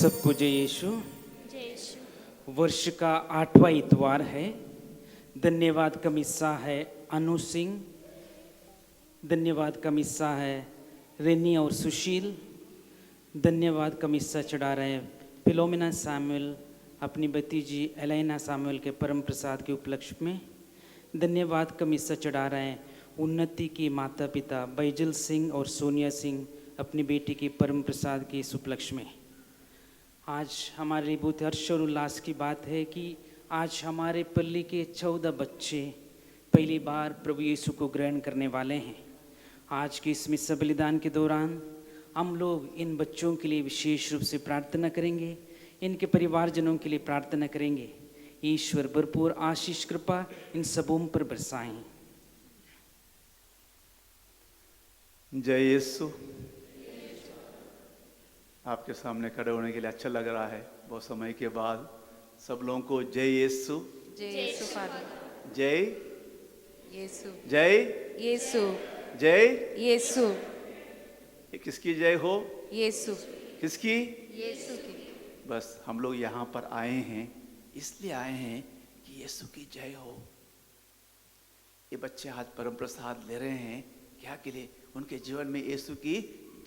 सबको जय यीशु। जय यीशु। वर्ष का 8वां इतवार है। धन्यवाद का मिस्सा है अनु सिंह, धन्यवाद का मिस्सा है रेनी और सुशील, धन्यवाद का मिस्सा चढ़ा रहे फिलोमिना सामुएल अपनी भतीजी एलेना सामुएल के परम प्रसाद के उपलक्ष्य में। धन्यवाद का मिस्सा चढ़ा रहे हैं उन्नति की माता पिता बैजल सिंह और सोनिया सिंह अपनी बेटी की परम प्रसाद के इस उपलक्ष्य में। आज हमारे बहुत हर्ष और उल्लास की बात है कि आज हमारे पल्ली के 14 बच्चे पहली बार प्रभु यीशु को ग्रहण करने वाले हैं। आज के इस मिस्सा बलिदान के दौरान हम लोग इन बच्चों के लिए विशेष रूप से प्रार्थना करेंगे, इनके परिवारजनों के लिए प्रार्थना करेंगे। ईश्वर भरपूर आशीष कृपा इन सबों पर बरसाएं। जय यीशु। आपके सामने खड़े होने के लिए अच्छा लग रहा है। बहुत समय के बाद सब लोगों को जय यीशु। जय यीशु फादर। जय यीशु। जय यीशु। जय यीशु। ये किसकी जय हो? यीशु। किसकी? यीशु की। बस हम लोग यहाँ पर आए हैं, इसलिए आए हैं कि यीशु की जय हो। ये बच्चे आज परम प्रसाद ले रहे हैं क्या के लिए? उनके जीवन में यीशु की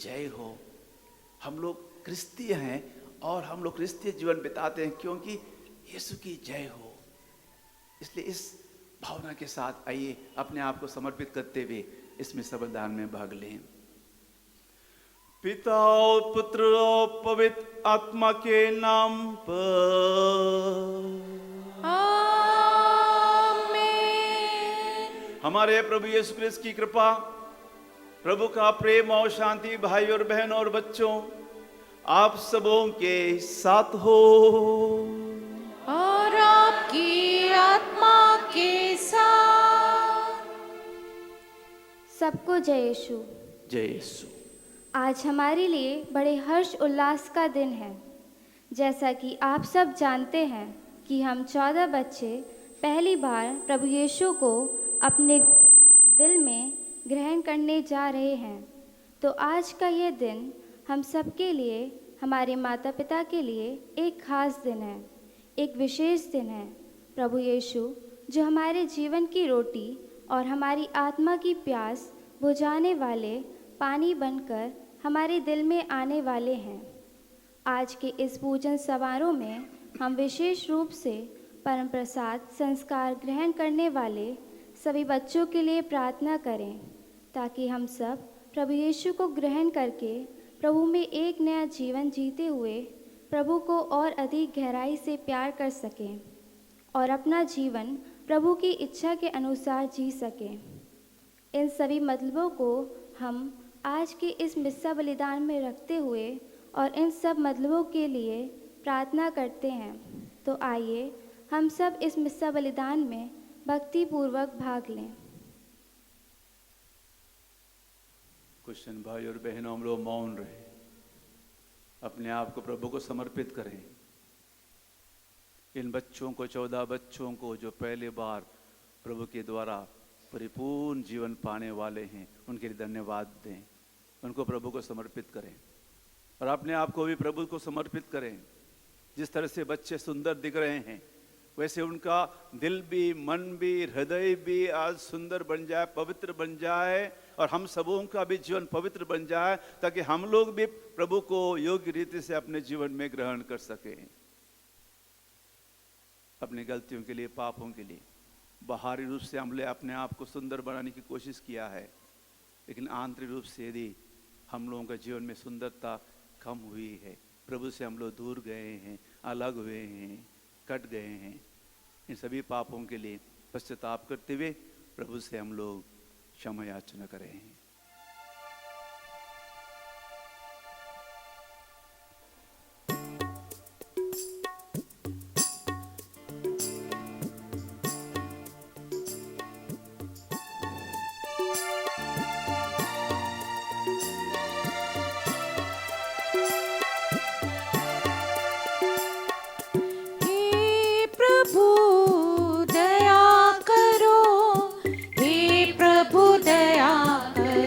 जय हो। हम लोग क्रिस्तीय हैं और हम लोग क्रिस्तीय जीवन बिताते हैं क्योंकि यीशु की जय हो। इसलिए इस भावना के साथ आइए अपने आप को समर्पित करते हुए इसमें बलिदान में भाग लें। पिता और पुत्र और पवित्र आत्मा के नाम पर आमीन। हमारे प्रभु यीशु क्रिस्त की कृपा, प्रभु का प्रेम और शांति भाई और बहन और बच्चों आप सबों के साथ हो और आपकी आत्मा के साथ। सबको जय यीशु। जय यीशु। आज हमारे लिए बड़े हर्ष उल्लास का दिन है। जैसा कि आप सब जानते हैं कि हम 14 बच्चे पहली बार प्रभु यीशु को अपने दिल में ग्रहण करने जा रहे हैं। तो आज का ये दिन हम सब के लिए, हमारे माता पिता के लिए एक खास दिन है, एक विशेष दिन है। प्रभु यीशु जो हमारे जीवन की रोटी और हमारी आत्मा की प्यास बुझाने वाले पानी बनकर हमारे दिल में आने वाले हैं। आज के इस पूजन समारोह में हम विशेष रूप से परम प्रसाद संस्कार ग्रहण करने वाले सभी बच्चों के लिए प्रार्थना करें ताकि हम सब प्रभु यीशु को ग्रहण करके प्रभु में एक नया जीवन जीते हुए प्रभु को और अधिक गहराई से प्यार कर सकें और अपना जीवन प्रभु की इच्छा के अनुसार जी सकें। इन सभी मतलबों को हम आज के इस मिस्सा बलिदान में रखते हुए और इन सब मतलबों के लिए प्रार्थना करते हैं। तो आइए हम सब इस मिस्सा बलिदान में भक्तिपूर्वक भाग लें। क्रिश्चियन भाई और बहनों, हम लोग मौन रहे, अपने आप को प्रभु को समर्पित करें। इन बच्चों को, 14 बच्चों को जो पहली बार प्रभु के द्वारा परिपूर्ण जीवन पाने वाले हैं, उनके लिए धन्यवाद दें। उनको प्रभु को समर्पित करें और अपने आप को भी प्रभु को समर्पित करें। जिस तरह से बच्चे सुंदर दिख रहे हैं वैसे उनका दिल भी, मन भी, हृदय भी आज सुंदर बन जाए, पवित्र बन जाए और हम सबों का भी जीवन पवित्र बन जाए ताकि हम लोग भी प्रभु को योग्य रीति से अपने जीवन में ग्रहण कर सकें। अपनी गलतियों के लिए, पापों के लिए बाहरी रूप से हमने अपने आप को सुंदर बनाने की कोशिश किया है, लेकिन आंतरिक रूप से यदि हम लोगों का जीवन में सुंदरता कम हुई है, प्रभु से हम लोग दूर गए हैं, अलग हुए हैं, कट गए हैं, इन सभी पापों के लिए पश्चाताप करते हुए प्रभु से हम लोग क्षमा याचना करें। दया करो, हे प्रभु दया करो।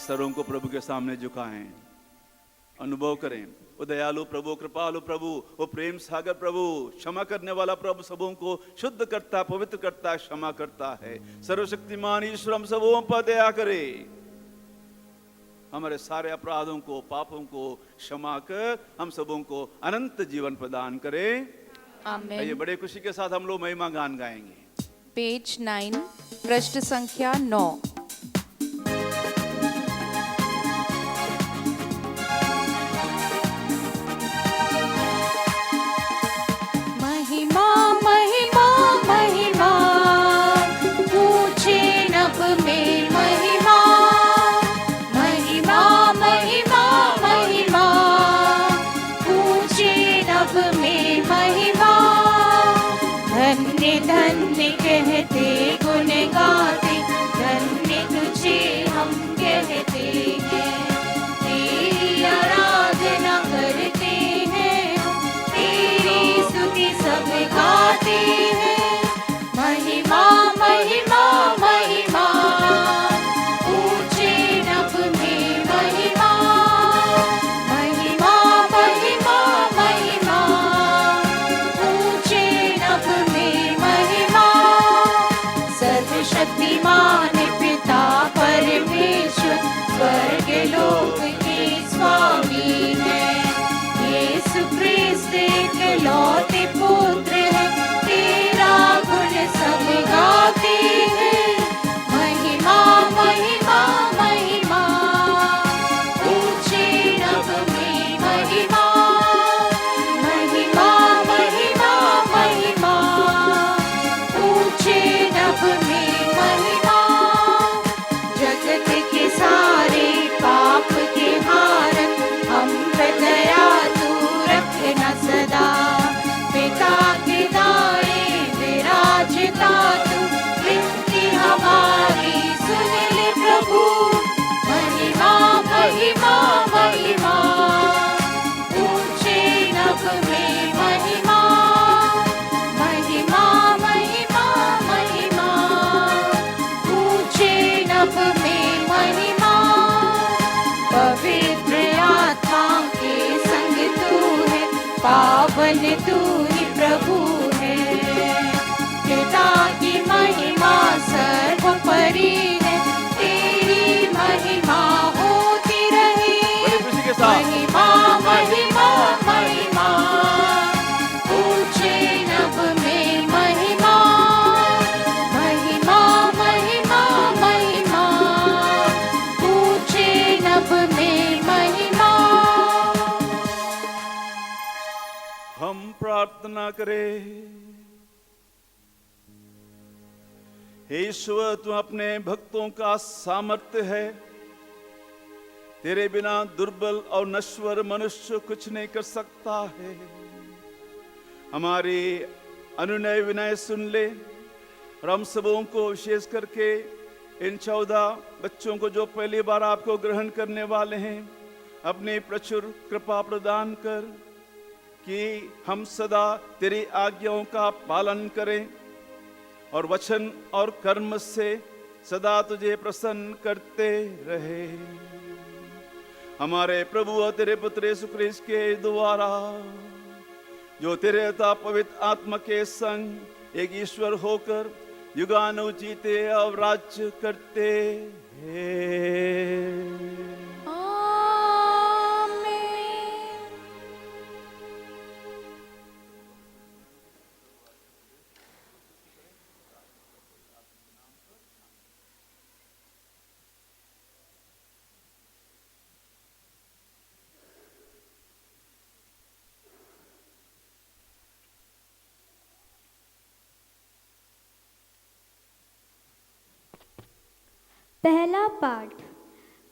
सरों को प्रभु के सामने झुकाएं, अनुभव करें। वो दयालु प्रभु, कृपालु प्रभु, वो प्रेम सागर प्रभु, क्षमा करने वाला प्रभु, सबों को शुद्ध करता, पवित्र करता, क्षमा करता है। सर्वशक्तिमान ईश्वर हम सबों पर दया करे, हमारे सारे अपराधों को, पापों को क्षमा कर हम सबों को अनंत जीवन प्रदान करे। ये आमीन। बड़े खुशी के साथ हम लोग महिमा गान गाएंगे। पेज 9, पृष्ठ संख्या 9। महिमा महिमा महिमा, ऊंचे नभ में महिमा, महिमा महिमा महिमा, ऊंचे नभ में महिमा। धन्य धन्य कहते गुण गाते, धन्य तुझे हम कहते हैं। तेरी आराधना करते हैं हम, तेरी स्तुति सब गाते हैं। महिमा महिमा महिमा, ऊंचे नभ में महिमा, महिमा महिमा महिमा, ऊंचे नभ में महिमा। सर्वशक्तिमान पिता परमेश्वर, स्वर्ग लोक के स्वामी है। यीशु क्रिस्त इकलौते पुत्र है, तेरा गुण सब गाते हैं। महिमा महिमा महिमा, ऊंचे नभ में महिमा, महिमा महिमा महिमा, ऊंचे नभ में महिमा। जगत के सारे पाप के हारन, हम पे दया तू रखना सदा। पिता के दाएं विराजता तू, विनती हमारी सुन ले प्रभु। महिमा महिमा महिमा, ऊंचे नभ में महिमा, महिमा महिमा महिमा, ऊंचे नभ में महिमा। पवित्र आत्मा के संग तू है, पावन तू ही प्रभु है। पिता की महिमा सर्वोपरि है, तेरी महिमा होती रहे। बड़ी खुशी के साथ महिमा महिमा महिमा, ऊंचे नभ में महिमा, महिमा महिमा महिमा, ऊंचे नभ में महिमा। हम प्रार्थना करें। हे ईश्वर, तू अपने भक्तों का सामर्थ्य है, तेरे बिना दुर्बल और नश्वर मनुष्य कुछ नहीं कर सकता है। हमारी अनुनय विनय सुन ले, और हम सबों को विशेष करके इन 14 बच्चों को जो पहली बार आपको ग्रहण करने वाले हैं, अपनी प्रचुर कृपा प्रदान कर कि हम सदा तेरी आज्ञाओं का पालन करें और वचन और कर्म से सदा तुझे प्रसन्न करते रहे। हमारे प्रभु और तेरे पुत्र यीशु ख्रीस्त के द्वारा, जो तेरे अता पवित्र आत्मा के संग एक ईश्वर होकर युगानु जीते और राज्य करते हैं। पहला पाठ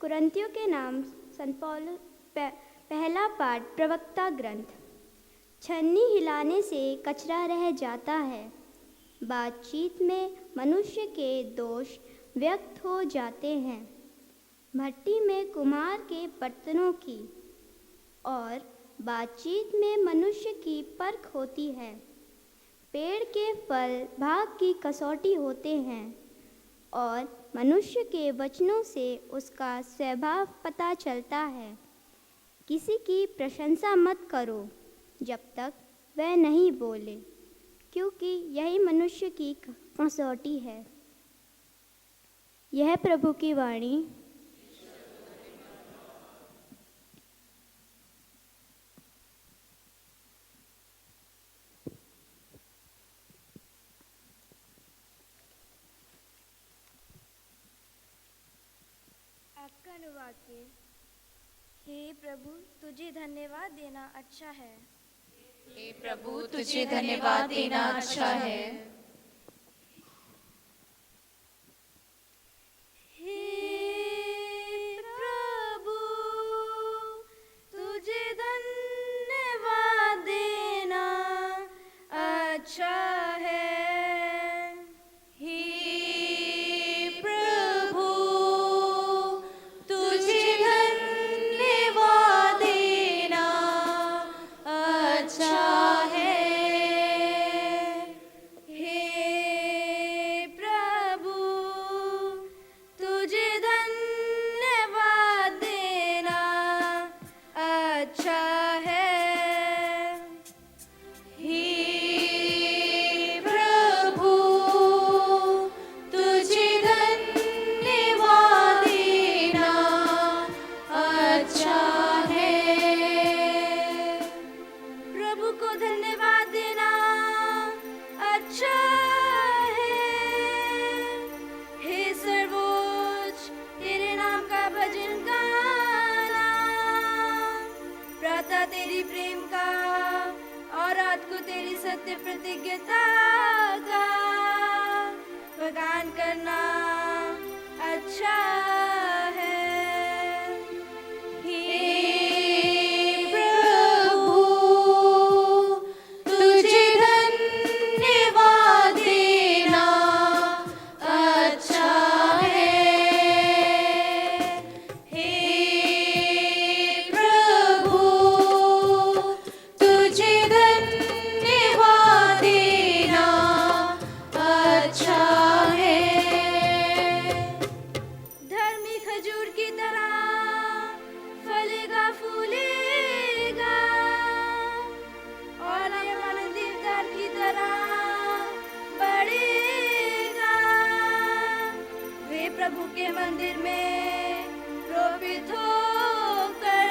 कुरिन्थियों के नाम संत पौलुस पहला पाठ प्रवक्ता ग्रंथ। छन्नी हिलाने से कचरा रह जाता है, बातचीत में मनुष्य के दोष व्यक्त हो जाते हैं। भट्टी में कुम्हार के बर्तनों की और बातचीत में मनुष्य की परख होती है। पेड़ के फल भाग की कसौटी होते हैं और मनुष्य के वचनों से उसका स्वभाव पता चलता है। किसी की प्रशंसा मत करो जब तक वह नहीं बोले, क्योंकि यही मनुष्य की कसौटी है। यह प्रभु की वाणी। आपका अनुवाक्य। हे प्रभु, तुझे धन्यवाद देना अच्छा है। हे प्रभु, तुझे धन्यवाद देना अच्छा है। हे प्रभु, तुझे धन्यवाद देना अच्छा है। तेरी प्रेम का और रात को तेरी सत्य प्रतिज्ञता का बगान करना अच्छा है। हे प्रभु, तुझे धन्यवाद देना अच्छा है। प्रभु के मंदिर में रोपित होकर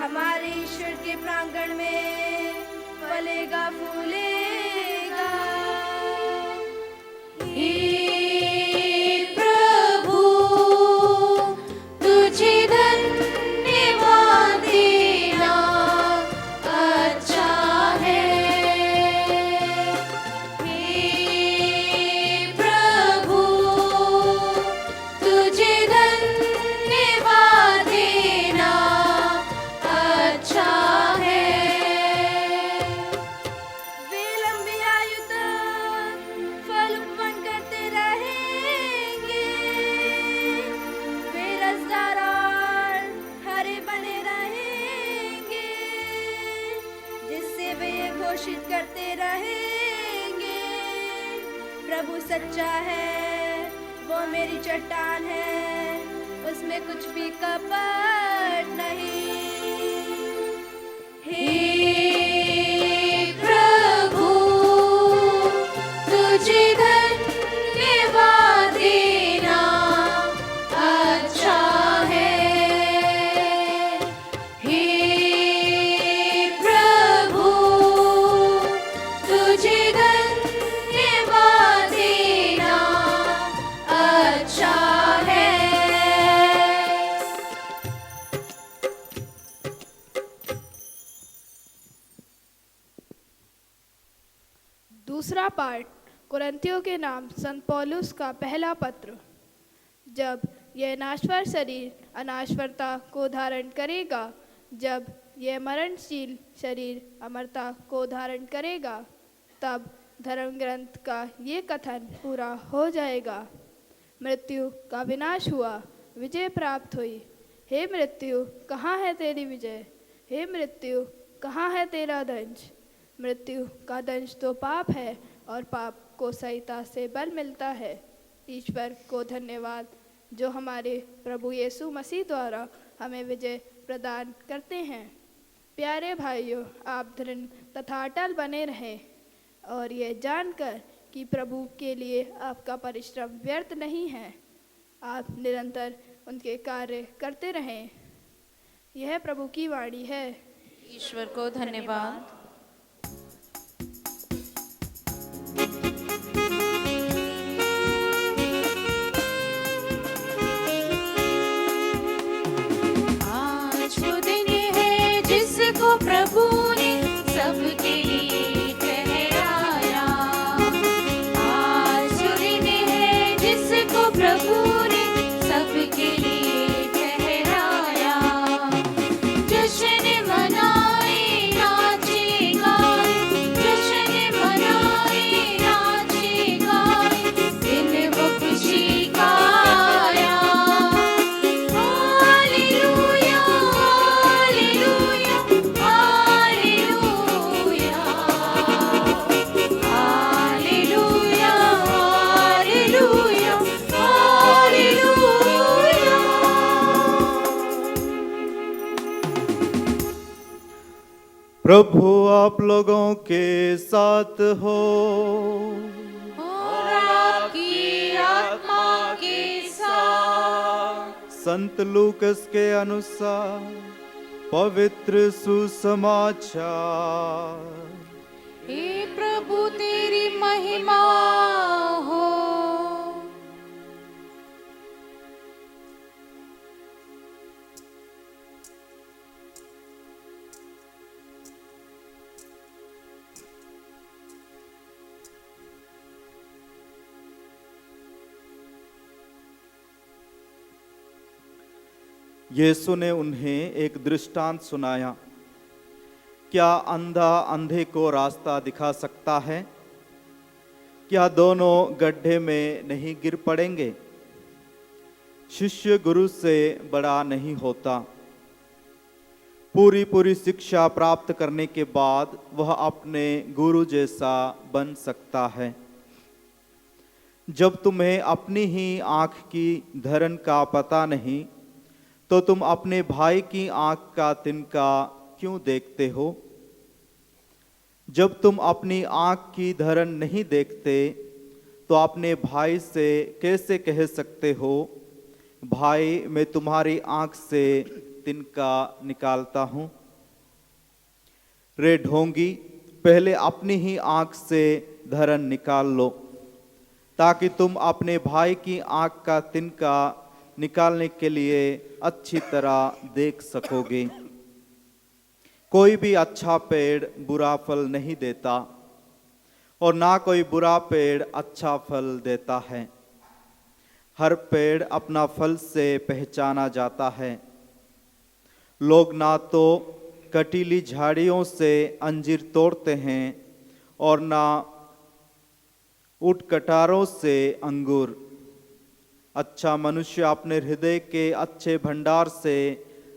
हमारे ईश्वर के प्रांगण में फलेगा फूलेगा। हे प्रभु, तुझे धन्यवाद देना अच्छा है। घोषित करते रहेंगे, प्रभु सच्चा है, वो मेरी चट्टान है, उसमें कुछ भी कपट नहीं। हे प्रभु, तुझे धन्यवाद देना अच्छा है। दूसरा पाठ कुरिन्थियों के नाम संत पौलुस का पहला पत्र। जब यह नाश्वर शरीर अनाश्वरता को धारण करेगा, जब यह मरणशील शरीर अमरता को धारण करेगा, तब धर्म ग्रंथ का ये कथन पूरा हो जाएगा। मृत्यु का विनाश हुआ, विजय प्राप्त हुई। हे मृत्यु, कहाँ है तेरी विजय? हे मृत्यु, कहाँ है तेरा दंश? मृत्यु का दंश तो पाप है और पाप को संहिता से बल मिलता है। ईश्वर को धन्यवाद जो हमारे प्रभु यीशु मसीह द्वारा हमें विजय प्रदान करते हैं। प्यारे भाइयों, आप दृढ़ तथा अटल बने रहें और ये जानकर कि प्रभु के लिए आपका परिश्रम व्यर्थ नहीं है, आप निरंतर उनके कार्य करते रहें। यह प्रभु की वाणी है। ईश्वर को धन्यवाद। आज वो दिन है जिसको प्रभु ने सबके लिए ठहराया। आज वो दिन है जिसको प्रभु ने सबके लिए ठहराया। जश्न मनाए नाचे गाए, जश्न मनाए नाचे गाए, दिन वो खुशी का आया। Hallelujah hallelujah hallelujah hallelujah hallelujah hallelujah. प्रभु आप लोगों के साथ हो। और आपकी आत्मा के साथ। संत लूकस के अनुसार पवित्र सुसमाचार। हे प्रभु तेरी महिमा हो। यीशु ने उन्हें एक दृष्टांत सुनाया। क्या अंधा अंधे को रास्ता दिखा सकता है? क्या दोनों गड्ढे में नहीं गिर पड़ेंगे? शिष्य गुरु से बड़ा नहीं होता। पूरी शिक्षा प्राप्त करने के बाद वह अपने गुरु जैसा बन सकता है। जब तुम्हें अपनी ही आंख की धरन का पता नहीं, तो तुम अपने भाई की आंख का तिनका क्यों देखते हो? जब तुम अपनी आंख की धरन नहीं देखते, तो अपने भाई से कैसे कह सकते हो, भाई मैं तुम्हारी आंख से तिनका निकालता हूं? रे ढोंगी, पहले अपनी ही आंख से धरन निकाल लो, ताकि तुम अपने भाई की आंख का तिनका निकालने के लिए अच्छी तरह देख सकोगे। कोई भी अच्छा पेड़ बुरा फल नहीं देता और ना कोई बुरा पेड़ अच्छा फल देता है। हर पेड़ अपना फल से पहचाना जाता है। लोग ना तो कटीली झाड़ियों से अंजीर तोड़ते हैं और ना उटकटारों से अंगूर। अच्छा मनुष्य अपने हृदय के अच्छे भंडार से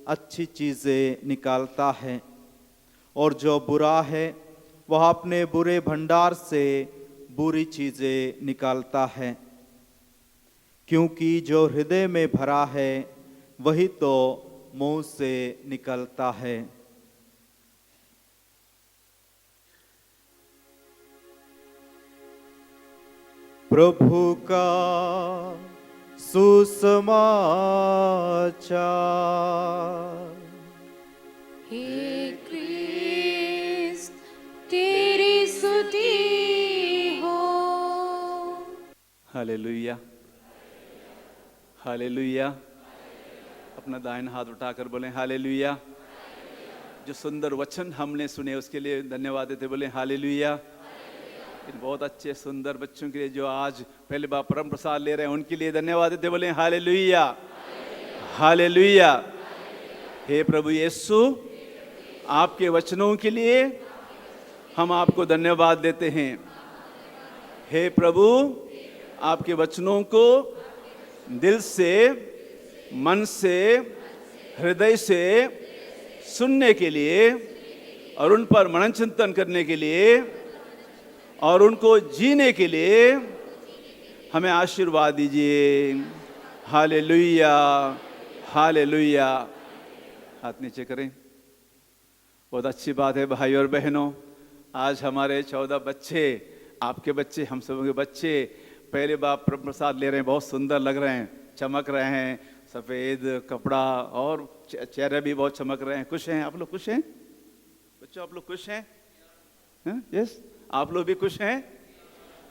अच्छी चीज़ें निकालता है, और जो बुरा है वह अपने बुरे भंडार से बुरी चीज़ें निकालता है, क्योंकि जो हृदय में भरा है वही तो मुंह से निकलता है। प्रभु का सुसमाचार। हे क्रिस्त तेरी स्तुति हो। Hallelujah hallelujah. अपना दाहिना हाथ उठाकर बोले हालेलुया। जो सुंदर वचन हमने सुने उसके लिए धन्यवाद देते बोले हालेलुया। इन बहुत अच्छे सुंदर बच्चों के लिए जो आज पहले बार परम प्रसाद ले रहे हैं उनके लिए धन्यवाद देते बोले हालेलुया हालेलुया। हे प्रभु यीशु, आपके वचनों के लिए हम आपको धन्यवाद देते हैं। हे प्रभु, आपके वचनों को दिल से, मन से, हृदय से सुनने के लिए और उन पर मनन चिंतन करने के लिए और उनको जीने के लिए हमें आशीर्वाद दीजिए। Hallelujah, hallelujah. हाथ नीचे करें। बहुत अच्छी बात है भाई और बहनों, आज हमारे 14 बच्चे, आपके बच्चे, हम सब के बच्चे पहले बार प्रसाद ले रहे हैं। बहुत सुंदर लग रहे हैं, चमक रहे हैं, सफ़ेद कपड़ा और चेहरे भी बहुत चमक रहे हैं। खुश हैं आप लोग? खुश हैं बच्चों? आप लोग खुश हैं? यस, आप लोग भी खुश हैं?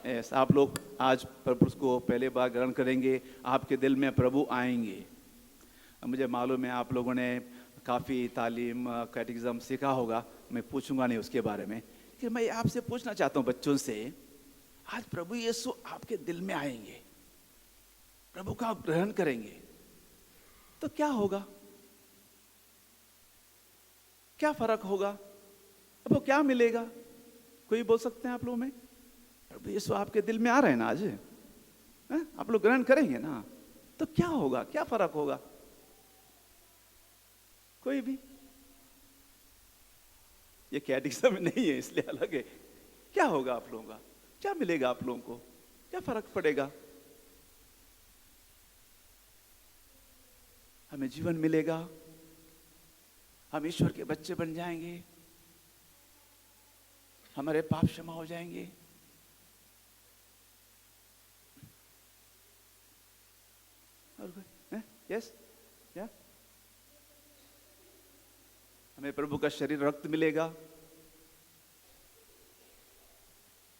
यस, आप लोग आज प्रभु को पहले बार ग्रहण करेंगे, आपके दिल में प्रभु आएंगे। मुझे मालूम है आप लोगों ने काफ़ी तालीम, कैटेकिज्म सीखा होगा, मैं पूछूंगा नहीं उसके बारे में, कि मैं आपसे पूछना चाहता हूँ बच्चों से, आज प्रभु यीशु आपके दिल में आएंगे, प्रभु का आप ग्रहण करेंगे, तो क्या होगा? क्या फर्क होगा? अब वो क्या मिलेगा? कोई बोल सकते हैं आप लोगों में? प्रभु यीशु आपके दिल में आ रहे हैं ना आज, आप लोग ग्रहण करेंगे ना, तो क्या होगा? क्या फर्क होगा? कोई भी? ये कैटेकिज्म में नहीं है इसलिए अलग है। क्या होगा आप लोगों का? क्या मिलेगा आप लोगों को? क्या फर्क पड़ेगा? हमें जीवन मिलेगा, हम ईश्वर के बच्चे बन जाएंगे, हमारे पाप क्षमा हो जाएंगे। और कोई? यस, या हमें प्रभु का शरीर रक्त मिलेगा।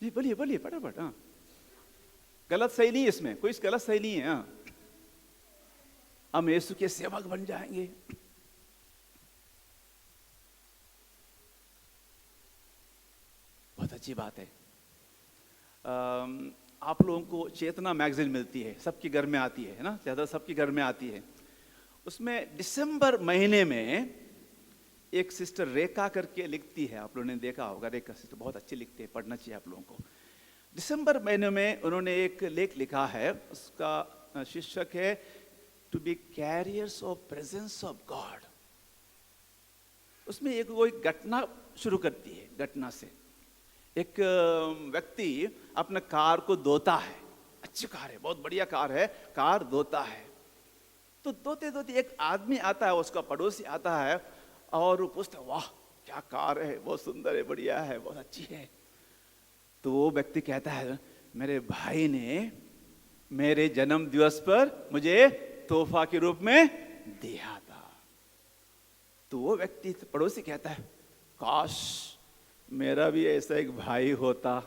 जी बोलिए बोलिए फटाफट। हाँ, गलत सही नहीं है इसमें, कोई गलत सही नहीं है। हाँ, हम यीशु के सेवक बन जाएंगे। बहुत अच्छी बात है। आप लोगों को चेतना मैगजीन मिलती है, सबके घर में आती है ना, ज्यादा सबके घर में आती है। उसमें दिसंबर महीने में एक सिस्टर रेखा करके लिखती है, आप लोगों ने देखा होगा, रेखा सिस्टर बहुत अच्छी लिखती है, पढ़ना चाहिए आप लोगों को। दिसंबर महीने में उन्होंने एक लेख लिखा है, उसका शीर्षक है to be carriers of presence of God. उसमें एक वो एक घटना शुरू करती है। घटना से एक व्यक्ति अपना कार को धोता है, अच्छी कार है, बहुत बढ़िया कार है, कार धोता है। तो धोते धोते एक आदमी आता है, उसका पड़ोसी आता है और पूछता है, वाह क्या कार है, बहुत सुंदर है, बढ़िया है, बहुत अच्छी है। तो वो व्यक्ति कहता है, मेरे भाई ने मेरे जन्म दिवस पर मुझे तोहफा के रूप में दिया था। तो वो व्यक्ति, पड़ोसी कहता है, काश मेरा भी ऐसा एक भाई होता।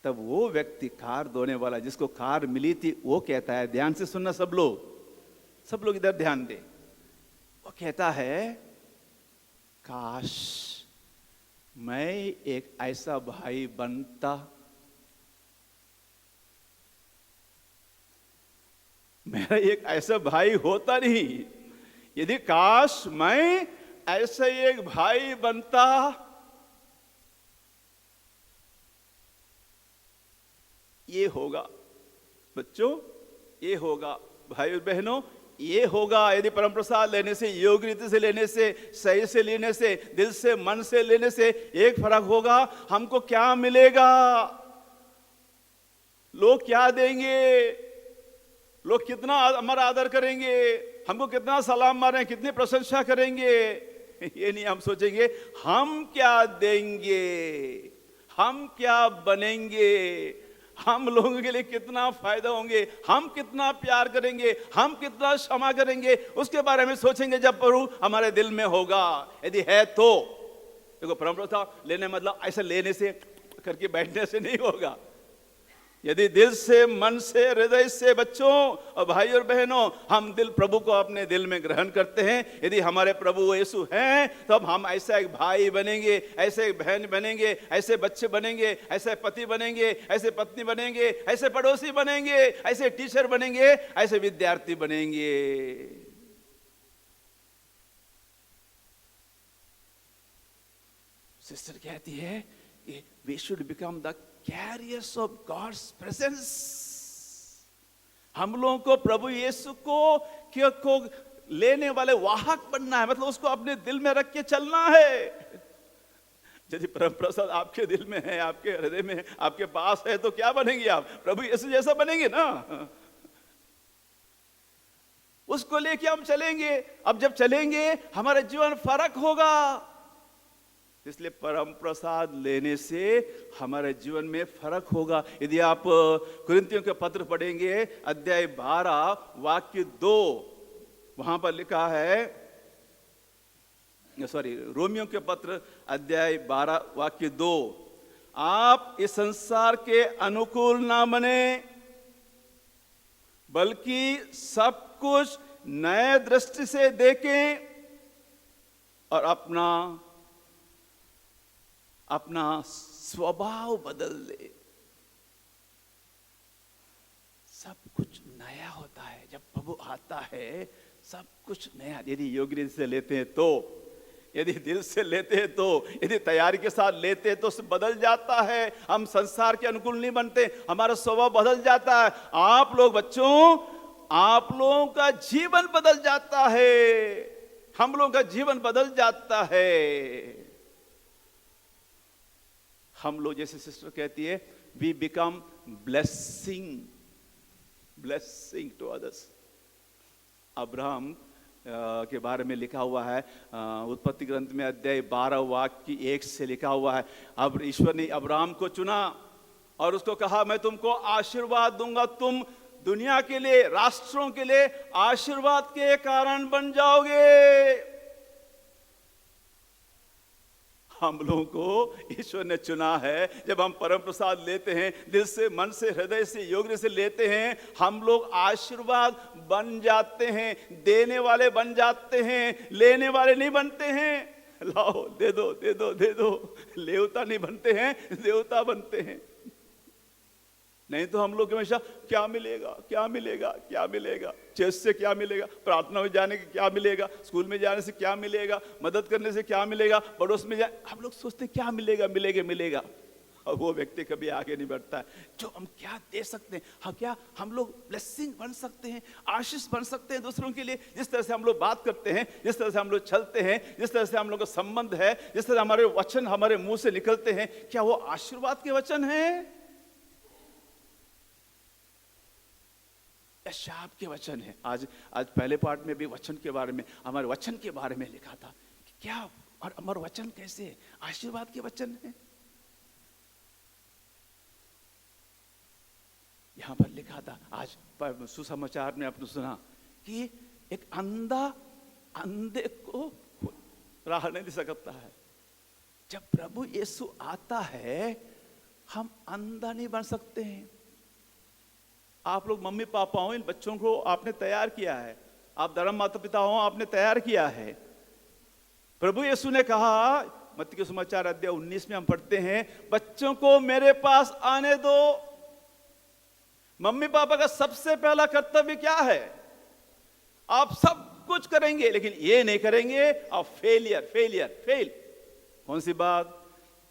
तब वो व्यक्ति, कार धोने वाला, जिसको कार मिली थी, वो कहता है, ध्यान से सुनना सब लोग इधर ध्यान दे। वो कहता है, काश मैं एक ऐसा भाई बनता, मेरा एक ऐसा भाई होता नहीं, यदि काश मैं ऐसा एक भाई बनता। ये होगा बच्चों, ये होगा भाई और बहनों, ये होगा यदि परम प्रसाद लेने से, योग रीति से लेने से, सही से लेने से, दिल से मन से लेने से एक फर्क होगा। हमको क्या मिलेगा? लोग क्या देंगे? लोग कितना हमारा आदर करेंगे, हमको कितना सलाम मारें, कितनी प्रशंसा करेंगे, ये नहीं हम सोचेंगे। हम क्या देंगे, हम क्या बनेंगे, हम लोगों के लिए कितना फायदा होंगे, हम कितना प्यार करेंगे, हम कितना क्षमा करेंगे, उसके बारे में सोचेंगे जब प्रभु हमारे दिल में होगा। यदि है तो देखो, परंपरा लेने मतलब ऐसे लेने से करके बैठने से नहीं होगा। यदि दिल से, मन से, हृदय से बच्चों और भाई और बहनों हम दिल प्रभु को अपने दिल में ग्रहण करते हैं, यदि हमारे प्रभु यीशु हैं, तो हम ऐसा एक भाई बनेंगे, ऐसे एक बहन बनेंगे, ऐसे बच्चे बनेंगे, ऐसे पति बनेंगे, ऐसे पत्नी बनेंगे, ऐसे पड़ोसी बनेंगे, ऐसे टीचर बनेंगे, ऐसे विद्यार्थी बनेंगे। सिस्टर कहती है, we should become the carriers of God's presence। हम लोगों को प्रभु यीशु को लेने वाले वाहक बनना है, मतलब उसको अपने दिल में रख के चलना है। यदि परम प्रसाद आपके दिल में है, आपके हृदय में है, आपके पास है, तो क्या बनेंगे आप? प्रभु यीशु जैसा बनेंगे ना। उसको लेके हम चलेंगे। अब जब चलेंगे हमारा जीवन फर्क होगा। इसलिए परम प्रसाद लेने से हमारे जीवन में फर्क होगा। यदि आप कुरिन्थियों के पत्र पढ़ेंगे, अध्याय 12 वाक्य 2, वहां पर लिखा है, रोमियो के पत्र अध्याय 12 वाक्य 2, आप इस संसार के अनुकूल ना बने, बल्कि सब कुछ नए दृष्टि से देखें और अपना स्वभाव बदल दे। सब कुछ नया होता है जब प्रभु आता है, सब कुछ नया। यदि योग्य से लेते हैं तो, यदि दिल से लेते हैं तो, यदि तैयारी के साथ लेते हैं तो सब बदल जाता है। हम संसार के अनुकूल नहीं बनते, हमारा स्वभाव बदल जाता है। आप लोग बच्चों, आप लोगों का जीवन बदल जाता है, हम लोगों का जीवन बदल जाता है। हम लोग, जैसे सिस्टर कहती है, we become blessing to others. Abraham के बारे में लिखा हुआ है उत्पत्ति ग्रंथ में अध्याय 12 वाक्य 1 से लिखा हुआ है। अब ईश्वर ने अब्राहम को चुना और उसको कहा, मैं तुमको आशीर्वाद दूंगा, तुम दुनिया के लिए, राष्ट्रों के लिए आशीर्वाद के कारण बन जाओगे। हम लोगों को ईश्वर ने चुना है। जब हम परम प्रसाद लेते हैं, दिल से, मन से, हृदय से, योग्य से लेते हैं, हम लोग आशीर्वाद बन जाते हैं, देने वाले बन जाते हैं, लेने वाले नहीं बनते हैं। लाओ, दे दो, दे दो, दे दो। लेवता नहीं बनते हैं, देवता बनते हैं। नहीं तो हम लोग हमेशा क्या मिलेगा, क्या मिलेगा, क्या मिलेगा, चर्च से क्या मिलेगा, प्रार्थना में जाने के क्या मिलेगा, स्कूल में जाने से क्या मिलेगा, मदद करने से क्या मिलेगा, पड़ोस में जाए, हम लोग सोचते हैं क्या मिलेगा, मिलेगा। और वो व्यक्ति कभी आगे नहीं बढ़ता है। जो हम क्या दे सकते हैं, हाँ, क्या हम लोग ब्लेसिंग बन सकते हैं, आशीष बन सकते हैं दूसरों के लिए। जिस तरह से हम लोग बात करते हैं, जिस तरह से हम लोग चलते हैं, जिस तरह से हम लोग का संबंध है, जिस तरह हमारे वचन हमारे मुंह से निकलते हैं, क्या वो आशीर्वाद के वचन हैं या शाप के वचन है? आज पहले पार्ट में भी वचन के बारे में, हमारे वचन के बारे में लिखा था कि क्या और हमारे वचन कैसे है, आशीर्वाद के वचन है। यहां पर लिखा था, आज सुसमाचार में आपने सुना कि एक अंधे को राह नहीं दे सकता है। जब प्रभु यीशु आता है, हम अंधा नहीं बन सकते हैं। आप लोग मम्मी पापा हो, इन बच्चों को आपने तैयार किया है, आप धर्म माता पिता हो, आपने तैयार किया है। प्रभु यीशु ने कहा, मत्ती के सुसमाचार अध्याय 19 में हम पढ़ते हैं, बच्चों को मेरे पास आने दो। मम्मी पापा का सबसे पहला कर्तव्य क्या है? आप सब कुछ करेंगे लेकिन ये नहीं करेंगे, आप फेल। कौन सी बात?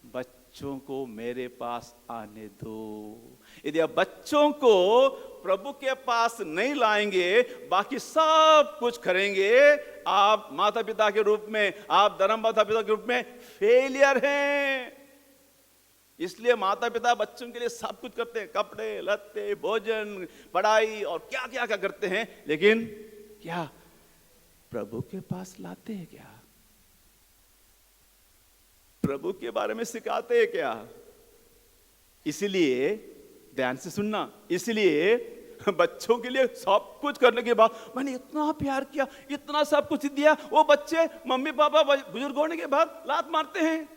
बच्चों को मेरे पास आने दो। यदि आप बच्चों को प्रभु के पास नहीं लाएंगे, बाकी सब कुछ करेंगे, आप माता पिता के रूप में, आप धर्म माता पिता के रूप में फेलियर हैं। इसलिए माता पिता बच्चों के लिए सब कुछ करते हैं, कपड़े लत्ते, भोजन, पढ़ाई और क्या क्या क्या करते हैं, लेकिन क्या प्रभु के पास लाते हैं? क्या प्रभु के बारे में सिखाते हैं? क्या? इसलिए ध्यान से सुनना, इसलिए बच्चों के लिए सब कुछ करने के बाद, मैंने इतना प्यार किया, इतना सब कुछ दिया, वो बच्चे मम्मी पापा बुजुर्ग होने के बाद लात मारते हैं,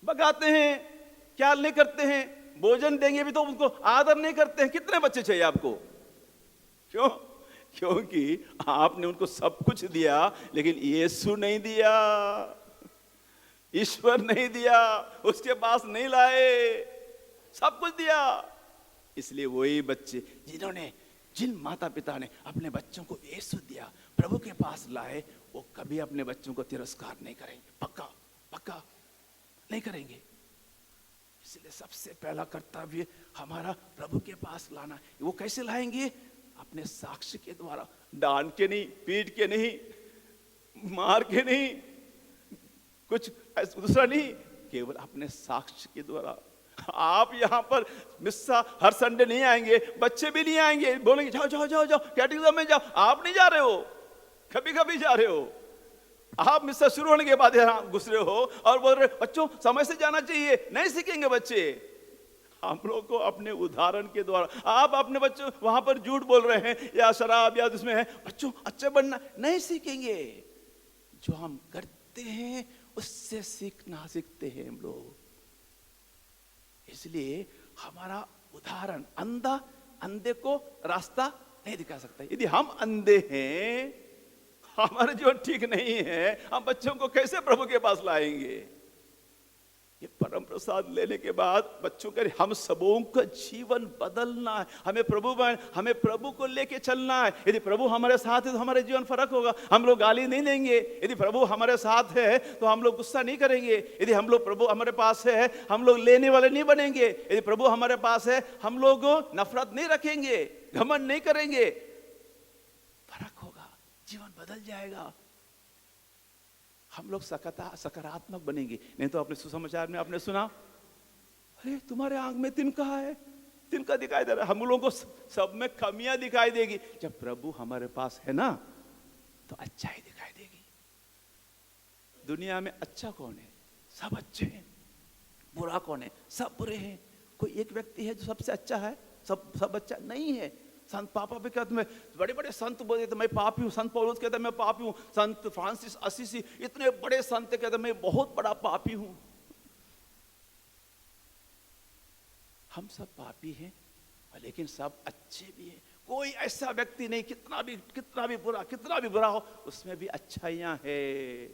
भगाते हैं, ख्याल नहीं करते हैं, भोजन देंगे भी तो उनको आदर नहीं करते हैं। कितने बच्चे चाहिए आपको? क्यों? क्योंकि आपने उनको सब कुछ दिया लेकिन यीशु नहीं दिया, ईश्वर नहीं दिया, उसके पास नहीं लाए, सब कुछ दिया। इसलिए वही बच्चे जिन माता पिता ने अपने बच्चों को यीशु दिया, प्रभु के पास लाए, वो कभी अपने बच्चों को तिरस्कार नहीं करेंगे, पक्का नहीं करेंगे। इसलिए सबसे पहला कर्तव्य हमारा प्रभु के पास लाना। वो कैसे लाएंगे? अपने साक्ष्य के द्वारा, डांट के नहीं, पीट के नहीं, मार के नहीं, कुछ दूसरा नहीं, केवल अपने साक्ष्य के द्वारा। आप यहाँ पर मिस्सा हर संडे नहीं आएंगे, बच्चे भी नहीं आएंगे, बोलेंगे जाओ जाओ जाओ जाओ कैटेकिज्म में जाओ, आप नहीं जा रहे हो, कभी कभी जा रहे हो। आप मिस्सा शुरू होने के बाद यहाँ घुस रहे हो और बोल रहे बच्चों समय से जाना चाहिए, नहीं सीखेंगे बच्चे। हम लोग को अपने उदाहरण के द्वारा, आप अपने बच्चों वहां पर झूठ बोल रहे हैं या शराब या उसमें है, बच्चों अच्छे बनना नहीं सीखेंगे। जो हम करते हैं उससे सीखना सीखते हैं हम लोग। इसलिए हमारा उदाहरण, अंधा अंधे को रास्ता नहीं दिखा सकता। यदि हम अंधे हैं, हमारा जीवन ठीक नहीं है, हम बच्चों को कैसे प्रभु के पास लाएंगे? ये परम प्रसाद लेने के बाद बच्चों के हम सबों का जीवन बदलना है। हमें प्रभु को लेके चलना है। यदि प्रभु हमारे साथ है तो हमारे जीवन फर्क होगा। हम लोग गाली नहीं देंगे। यदि प्रभु हमारे साथ है तो हम लोग गुस्सा नहीं करेंगे। यदि हम लोग प्रभु हमारे पास है, हम लोग लेने वाले नहीं बनेंगे। यदि प्रभु हमारे पास है, हम लोग नफरत नहीं रखेंगे, घमंड नहीं करेंगे। फर्क होगा, जीवन बदल जाएगा। हम लोग सकारात्मक बनेंगे। नहीं तो अपने सुसमाचार में आपने सुना, अरे तुम्हारे आंख में तिनका है, तिनका दिखाई दे रहा है। हम लोगों को सब में कमियां दिखाई देगी। जब प्रभु हमारे पास है ना तो अच्छाई दिखाई देगी। दुनिया में अच्छा कौन है? सब अच्छे हैं। बुरा कौन है? सब बुरे हैं। कोई एक व्यक्ति है जो सबसे अच्छा है? सब अच्छा नहीं है। संत पापा भी कहते हैं, बड़े बड़े संत बोलते थे मैं पापी हूँ। संत पौलुस कहते हैं मैं पापी हूँ। संत फ्रांसिस असीसी, इतने बड़े संत कहते हैं मैं बहुत बड़ा पापी हूँ। हम सब पापी हैं, लेकिन सब अच्छे भी हैं। कोई ऐसा व्यक्ति नहीं, कितना भी बुरा हो, उसमें भी अच्छाइयाँ है।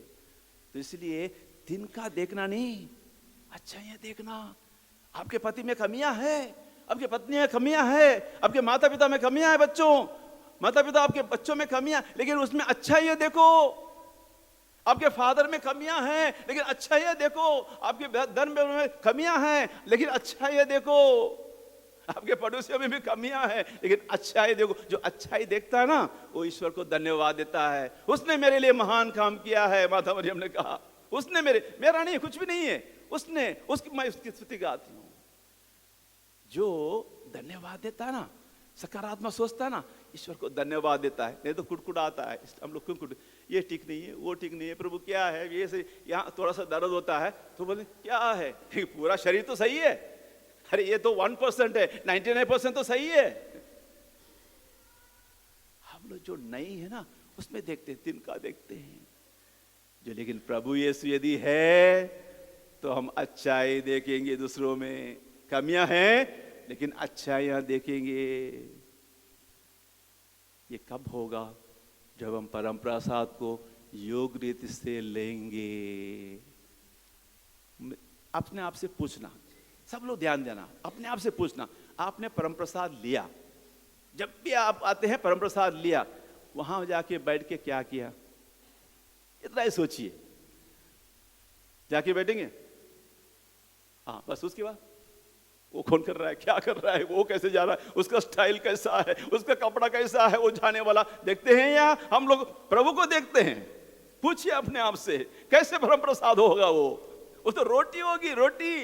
तो इसलिए तिनका देखना नहीं, अच्छाइयाँ देखना। आपके पति में कमियां है, आपकी पत्नी में कमियां है, आपके माता पिता में कमियां है, बच्चों माता पिता आपके बच्चों में कमियां, लेकिन उसमें अच्छाइयां देखो। आपके फादर में कमियां हैं, लेकिन अच्छाइयां देखो। आपके धर्म में कमियां हैं, लेकिन अच्छाइयां देखो। आपके पड़ोसियों में भी कमियां हैं, लेकिन अच्छाई देखो। जो अच्छाई देखता है ना, वो ईश्वर को धन्यवाद देता है। उसने मेरे लिए महान काम किया है। माता मरियम ने कहा, उसने मेरा नहीं, कुछ भी नहीं है, मैं उसकी स्तुति गाती हूँ। जो धन्यवाद देता है ना, सकारात्मक सोचता है ना, ईश्वर को धन्यवाद देता है। नहीं तो कुड़कुड़ाता है। हम लोग क्यों ये ठीक नहीं है, वो ठीक नहीं है, प्रभु क्या है, ये से यहाँ थोड़ा सा दर्द होता है तो बोले क्या है, पूरा शरीर तो सही है। अरे ये तो 1% है, 99% तो सही है। हम लोग जो नहीं है ना, उसमें देखते हैं, तिनका देखते हैं। जो लेकिन प्रभु यीशु यदि है तो हम अच्छाई देखेंगे दूसरों में। कमियां हैं लेकिन अच्छाइयां देखेंगे। ये कब होगा? जब हम परम प्रसाद को योग्य रीति से लेंगे। अपने आप से पूछना, सब लोग ध्यान देना, अपने आप से पूछना, आपने परम प्रसाद लिया? जब भी आप आते हैं परम प्रसाद लिया, वहां जाके बैठ के क्या किया? इतना ही सोचिए। जाके बैठेंगे, हाँ बस। उसके बाद वो कौन कर रहा है, क्या कर रहा है, वो कैसे जा रहा है, उसका स्टाइल कैसा है, उसका कपड़ा कैसा है, वो जाने वाला देखते हैं। या हम लोग प्रभु को देखते हैं? पूछिए अपने आप से, कैसे परम प्रसाद होगा? वो तो रोटी होगी, रोटी।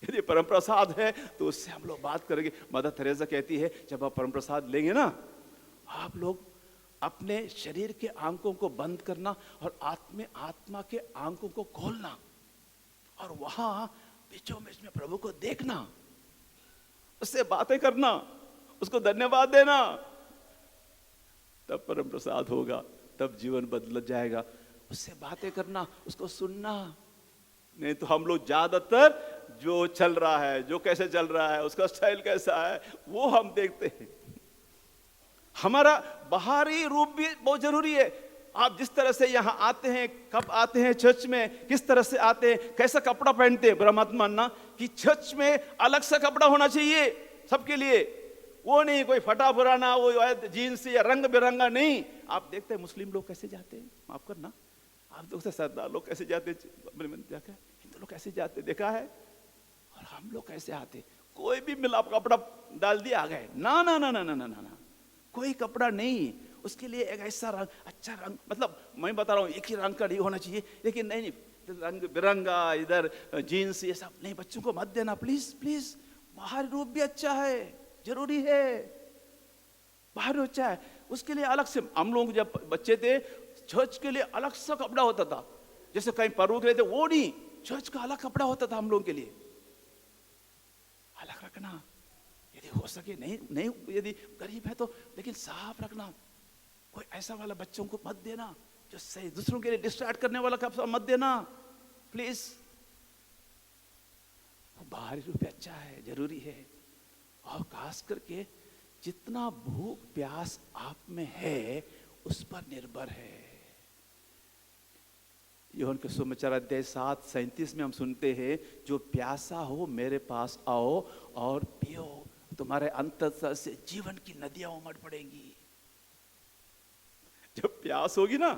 यदि परम प्रसाद है तो उससे हम लोग बात करेंगे। मदर तेरेसा कहती है, जब आप परम प्रसाद लेंगे ना, आप लोग अपने शरीर के आंखों को बंद करना और आत्मा के आंखों को खोलना, और वहां बीचों बीच में प्रभु को देखना, उससे बातें करना, उसको धन्यवाद देना। तब परम प्रसाद होगा, तब जीवन बदल जाएगा। उससे बातें करना, उसको सुनना। नहीं तो हम लोग ज्यादातर जो चल रहा है, जो कैसे चल रहा है, उसका स्टाइल कैसा है, वो हम देखते हैं। हमारा बाहरी रूप भी बहुत जरूरी है। आप जिस तरह से यहाँ आते हैं, कब आते हैं चर्च में, किस तरह से आते हैं, कैसा कपड़ा पहनते हैं, बुरा मत मानना कि चर्च में अलग सा कपड़ा होना चाहिए सबके लिए। वो नहीं कोई फटा पुराना, वो जीन्स या रंग बिरंगा नहीं। आप देखते हैं मुस्लिम लोग कैसे जाते हैं, माफ करना, आप देखते सरदार लोग कैसे जाते, हिंदू लोग कैसे जाते, देखा है। और हम लोग कैसे आते, कोई भी मिला कपड़ा डाल दिया, आ गए। ना ना ना ना ना ना ना, कोई कपड़ा नहीं। उसके लिए एक ऐसा रंग, अच्छा रंग, मतलब मैं बता रहा हूँ एक ही रंग का नहीं होना चाहिए, लेकिन नहीं, रंग बिरंगा, इधर जीन्स, ये सब नहीं, बच्चों को मत देना प्लीज प्लीज। बाहर रूप भी अच्छा है, जरूरी है, बाहर अच्छा है, उसके लिए अलग से। हम लोग जब बच्चे थे चर्च के लिए अलग सा कपड़ा होता था, जैसे कहीं पर्व के लिए थे वो नहीं, चर्च का अलग कपड़ा होता था हम लोग के लिए, अलग रखना यदि हो सके। नहीं यदि गरीब है तो, लेकिन साफ रखना। कोई ऐसा वाला बच्चों को मत देना जो सही दूसरों के लिए डिस्ट्रैक्ट करने वाला कपड़ा मत देना प्लीज। बाहरी रूप अच्छा है, जरूरी है, और खास करके जितना भूख प्यास आप में है उस पर निर्भर है। यूहन्ना के सुसमाचार अध्याय 7:37 में हम सुनते हैं, जो प्यासा हो मेरे पास आओ और पियो, तुम्हारे अंतःस्थल से जीवन की नदियां उमड़ पड़ेंगी। जब प्यास होगी ना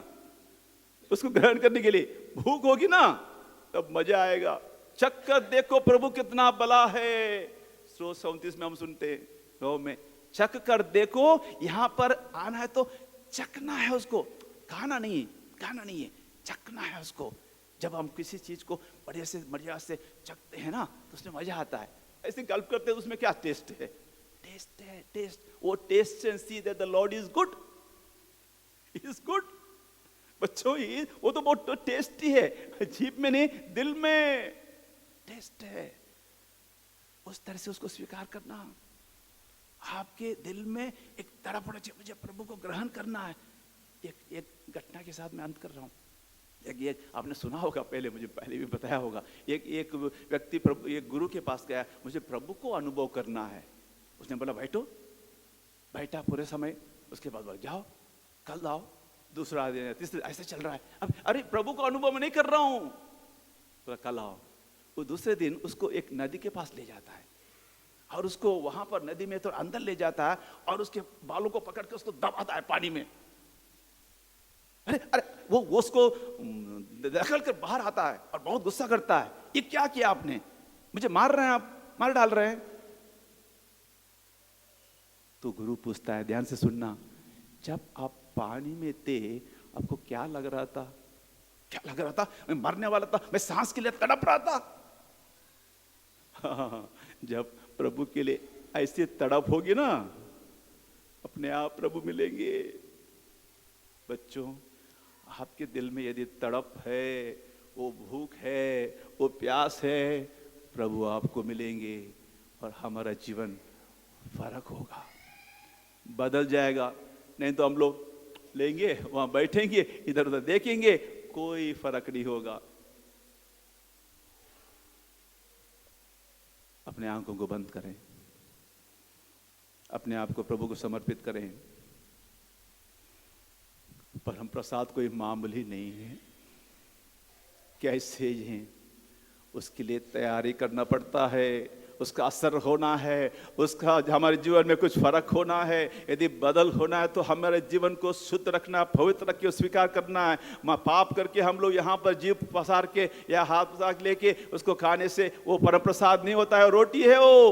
उसको ग्रहण करने के लिए, भूख होगी ना तब मजा आएगा। चक्कर देखो प्रभु कितना भला है, 37 में हम सुनते हैं में, चख कर देखो। यहां पर आना है तो चखना है उसको, खाना नहीं है, चखना है उसको। जब हम किसी चीज को बढ़िया से मर्यादा से चखते हैं ना तो उसमें मजा आता है। ऐसे गल्प करते हैं, उसमें क्या टेस्ट है, टेस्ट। वो test and see that the Lord is good, is good. बच्चों ही वो तो बहुत टेस्टी है, जीभ में नहीं दिल में टेस्ट है। उस तरह से उसको स्वीकार करना। आपके दिल में एक तड़प होना चाहिए, मुझे प्रभु को ग्रहण करना है। एक घटना के साथ मैं अंत कर रहा हूं। एक आपने सुना होगा, मुझे पहले भी बताया होगा। एक व्यक्ति प्रभु, एक गुरु के पास गया, मुझे प्रभु को अनुभव करना है। उसने बोला बैठा पूरे समय, उसके बाद बोला जाओ कल आओ, दूसरा दिन, तीसरा, ऐसे चल रहा है। अब अरे प्रभु को अनुभव मैं नहीं कर रहा हूं, बोला कल आओ। वो दूसरे दिन उसको एक नदी के पास ले जाता है और उसको वहां पर नदी में तो अंदर ले जाता है और उसके बालों को पकड़ के उसको दबाता है पानी में। अरे वो उसको दखल कर बाहर आता है और बहुत गुस्सा करता है, ये क्या किया आपने, मुझे मार रहे हैं आप, मार डाल रहे हैं। तो गुरु पूछता है, ध्यान से सुनना, जब आप पानी में थे आपको क्या लग रहा था? मैं मरने वाला था, मैं सांस के लिए तड़प रहा था। जब प्रभु के लिए ऐसी तड़प होगी ना, अपने आप प्रभु मिलेंगे। बच्चों, आपके दिल में यदि तड़प है, वो भूख है, वो प्यास है, प्रभु आपको मिलेंगे और हमारा जीवन फर्क होगा, बदल जाएगा। नहीं तो हम लोग लेंगे, वहां बैठेंगे, इधर उधर देखेंगे, कोई फर्क नहीं होगा। अपने आंखों को बंद करें, अपने आप को प्रभु को समर्पित करें। परम प्रसाद कोई मामूली नहीं है, कैसे हैं उसके लिए तैयारी करना पड़ता है, उसका असर होना है, उसका हमारे जीवन में कुछ फर्क होना है। यदि बदल होना है तो हमारे जीवन को शुद्ध रखना, पवित्र रख के स्वीकार करना है। पाप करके हम लोग यहाँ पर जीभ पसार के या हाथ पसार के लेके उसको खाने से वो परम प्रसाद नहीं होता है, रोटी है वो।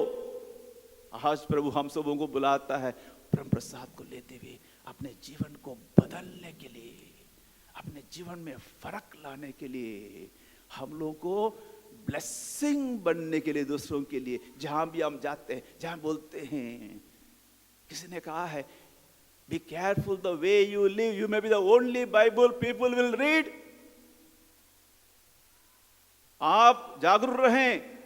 आज प्रभु हम सबों को बुलाता है परम प्रसाद को लेते हुए अपने जीवन को बदलने के लिए, अपने जीवन में फर्क लाने के लिए, हम लोगों को ब्लेसिंग बनने के लिए, दूसरों के लिए। जहां भी हम जाते हैं, जहां बोलते हैं, किसी ने कहा है be careful the way you live, you may be the only Bible people will read. आप जागरूक रहें,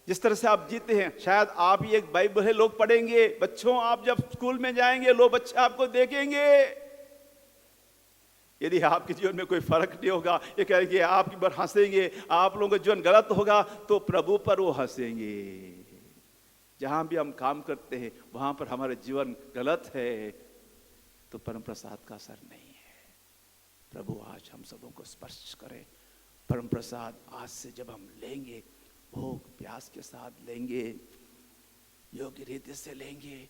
जिस तरह से आप जीते हैं शायद आप ही एक बाइबल है, लोग पढ़ेंगे। बच्चों, आप जब स्कूल में जाएंगे लोग बच्चे आपको देखेंगे। यदि आपके जीवन में कोई फर्क नहीं होगा, ये कहेंगे आपकी पर हंसेंगे, आप लोगों का जीवन गलत होगा तो प्रभु पर वो हंसेंगे। जहां भी हम काम करते हैं वहां पर हमारे जीवन गलत है तो परम प्रसाद का असर नहीं है। प्रभु आज हम सबों को स्पर्श करे। परम प्रसाद आज से जब हम लेंगे, भूख प्यास के साथ लेंगे, योग्य रीति से लेंगे,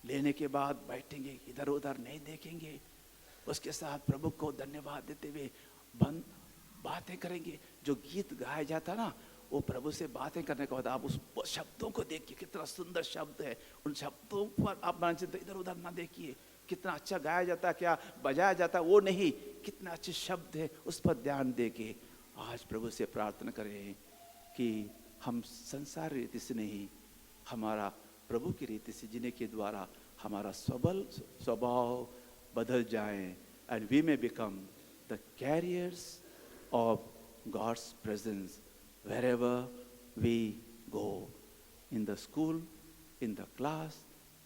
लेने के बाद बैठेंगे, इधर उधर नहीं देखेंगे, उसके साथ प्रभु को धन्यवाद देते हुए बंद बातें करेंगे। जो गीत गाया जाता ना, वो प्रभु से बातें करने के बाद आप उस शब्दों को देखिए, कितना सुंदर शब्द है, उन शब्दों पर आप इधर उधर ना देखिए, कितना अच्छा गाया जाता है, क्या बजाया जाता है वो नहीं, कितना अच्छे शब्द है उस पर ध्यान देके आज प्रभु से प्रार्थना करें कि हम संसार रीति से नहीं, हमारा प्रभु की रीति से जीने के द्वारा हमारा स्वभाव बदल जाए, and we may become the carriers of God's presence wherever we go, in the school, in the class,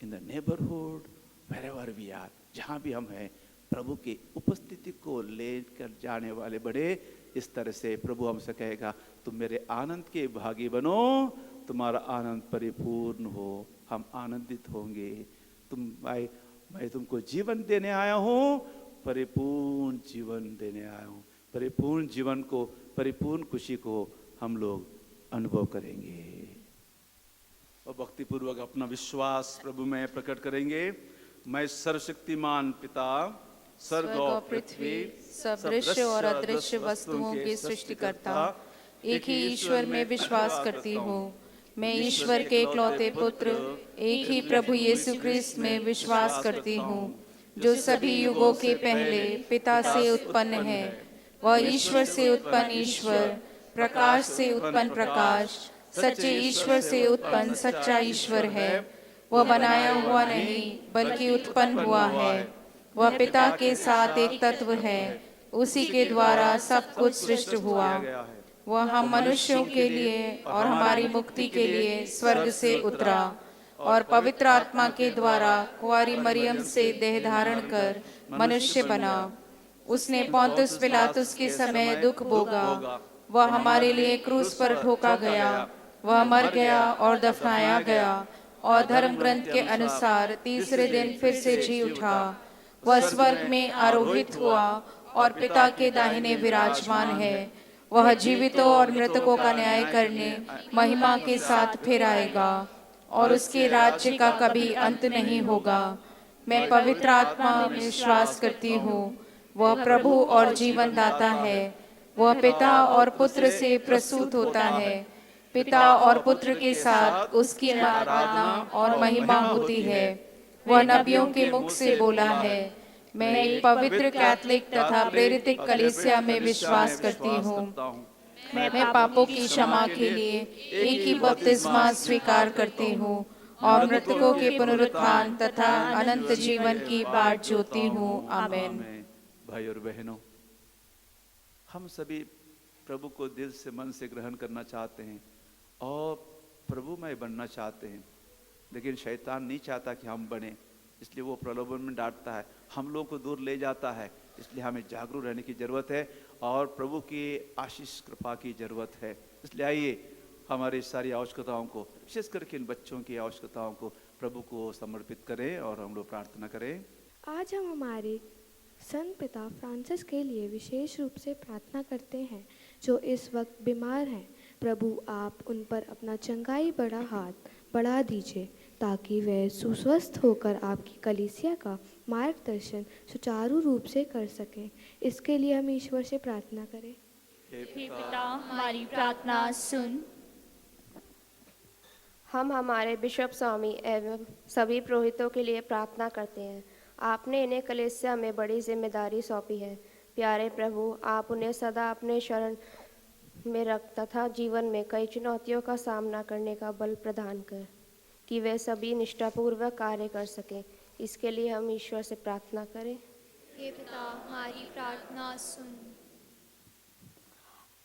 in the neighborhood, wherever we are, जहाँ भी हम हैं, प्रभु की उपस्थिति को लेकर जाने वाले बड़े। इस तरह से प्रभु हमसे कहेगा, तुम मेरे आनंद के भागी बनो, तुम्हारा आनंद परिपूर्ण हो, हम आनंदित होंगे। मैं तुमको जीवन देने आया हूँ, परिपूर्ण जीवन देने आया हूँ। परिपूर्ण जीवन को, परिपूर्ण खुशी को हम लोग अनुभव करेंगे और भक्तिपूर्वक अपना विश्वास प्रभु में प्रकट करेंगे। मैं सर्वशक्तिमान पिता, स्वर्ग और पृथ्वी, सब दृश्य और अदृश्य वस्तुओं के सृष्टिकर्ता एक ही ईश्वर में विश्वास करती हूँ। मैं ईश्वर के इकलौते पुत्र, एक ही प्रभु यीशु क्रिस्त में विश्वास करती हूँ, जो सभी युगों के पहले पिता से उत्पन्न है। वह ईश्वर से उत्पन्न ईश्वर, प्रकाश से उत्पन्न प्रकाश, सच्चे ईश्वर से उत्पन्न सच्चा ईश्वर है। वह बनाया हुआ नहीं बल्कि उत्पन्न हुआ है। वह पिता के साथ एक तत्व है, उसी के द्वारा सब कुछ सृष्टि हुआ। वह हम मनुष्यों के लिए और हमारी मुक्ति के लिए स्वर्ग से उतरा और पवित्र आत्मा के द्वारा कुंवारी मरियम से देह धारण कर मनुष्य बना। उसने पोंतुस पिलातुस के समय दुख भोगा, वह हमारे लिए क्रूस पर ठोका गया, वह मर गया और दफनाया गया और धर्म ग्रंथ के अनुसार तीसरे दिन फिर से जी उठा। वह स्वर्ग में आरोहित हुआ और पिता के दाहिने विराजमान है। वह जीवितों और मृतकों का न्याय करने महिमा के साथ फिर आएगा और उसके राज्य का कभी अंत नहीं होगा। मैं पवित्र आत्मा में विश्वास करती हूँ, वह प्रभु और जीवन दाता है। वह पिता और पुत्र से प्रसूत होता है, पिता और पुत्र के साथ उसकी आराधना और महिमा होती है। वह नबियों के मुख से बोला है। मैं एक पवित्र कैथोलिक तथा प्रेरित कलीसिया में विश्वास करती हूँ। मैं पापों की क्षमा के लिए एक ही बपतिस्मा स्वीकार करती हूँ और मृतकों के पुनरुत्थान तथा अनंत जीवन की बाट जोती हूँ। आमीन। भाई और बहनों, हम सभी प्रभु को दिल से, मन से ग्रहण करना चाहते हैं और प्रभुमय बनना चाहते हैं, लेकिन शैतान नहीं चाहता कि हम बने, इसलिए वो प्रलोभन में डांटता है, हम लोगों को दूर ले जाता है। इसलिए हमें जागरूक रहने की ज़रूरत है और प्रभु की आशीष कृपा की ज़रूरत है। इसलिए आइए हमारी सारी आवश्यकताओं को, विशेष करके इन बच्चों की आवश्यकताओं को प्रभु को समर्पित करें और हम लोग प्रार्थना करें। आज हम हमारे संत पिता फ्रांसिस के लिए विशेष रूप से प्रार्थना करते हैं, जो इस वक्त बीमार हैं। प्रभु आप उन पर अपना चंगाई बड़ा हाथ बढ़ा दीजिए, ताकि वे सुस्वस्थ होकर आपकी कलीसिया का मार्गदर्शन सुचारू रूप से कर सकें। इसके लिए हम ईश्वर से प्रार्थना करें। हे पिता, हमारी प्रार्थना सुन। हम हमारे बिशप स्वामी एवं सभी पुरोहितों के लिए प्रार्थना करते हैं। आपने इन्हें कलीसिया में बड़ी जिम्मेदारी सौंपी है। प्यारे प्रभु, आप उन्हें सदा अपने शरण में रख तथा जीवन में कई चुनौतियों का सामना करने का बल प्रदान कर, कि वे सभी निष्ठापूर्वक कार्य कर सकें। इसके लिए हम ईश्वर से प्रार्थना करें। हे पिता, हमारी प्रार्थना सुन।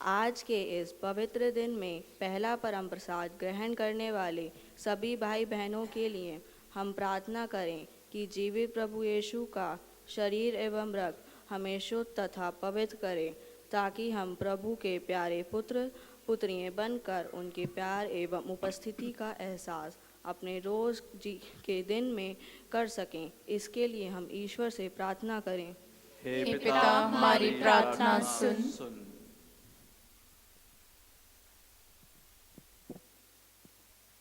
आज के इस पवित्र दिन में पहला परम प्रसाद ग्रहण करने वाले सभी भाई बहनों के लिए हम प्रार्थना करें कि जीवित प्रभु यीशु का शरीर एवं रक्त हमें शुद्ध तथा पवित्र करे, ताकि हम प्रभु के प्यारे पुत्र पुत्रियां बनकर उनके प्यार एवं उपस्थिति का एहसास अपने रोज के दिन में कर सकें। इसके लिए हम ईश्वर से प्रार्थना करें। हे पिता, हमारी प्रार्थना सुन।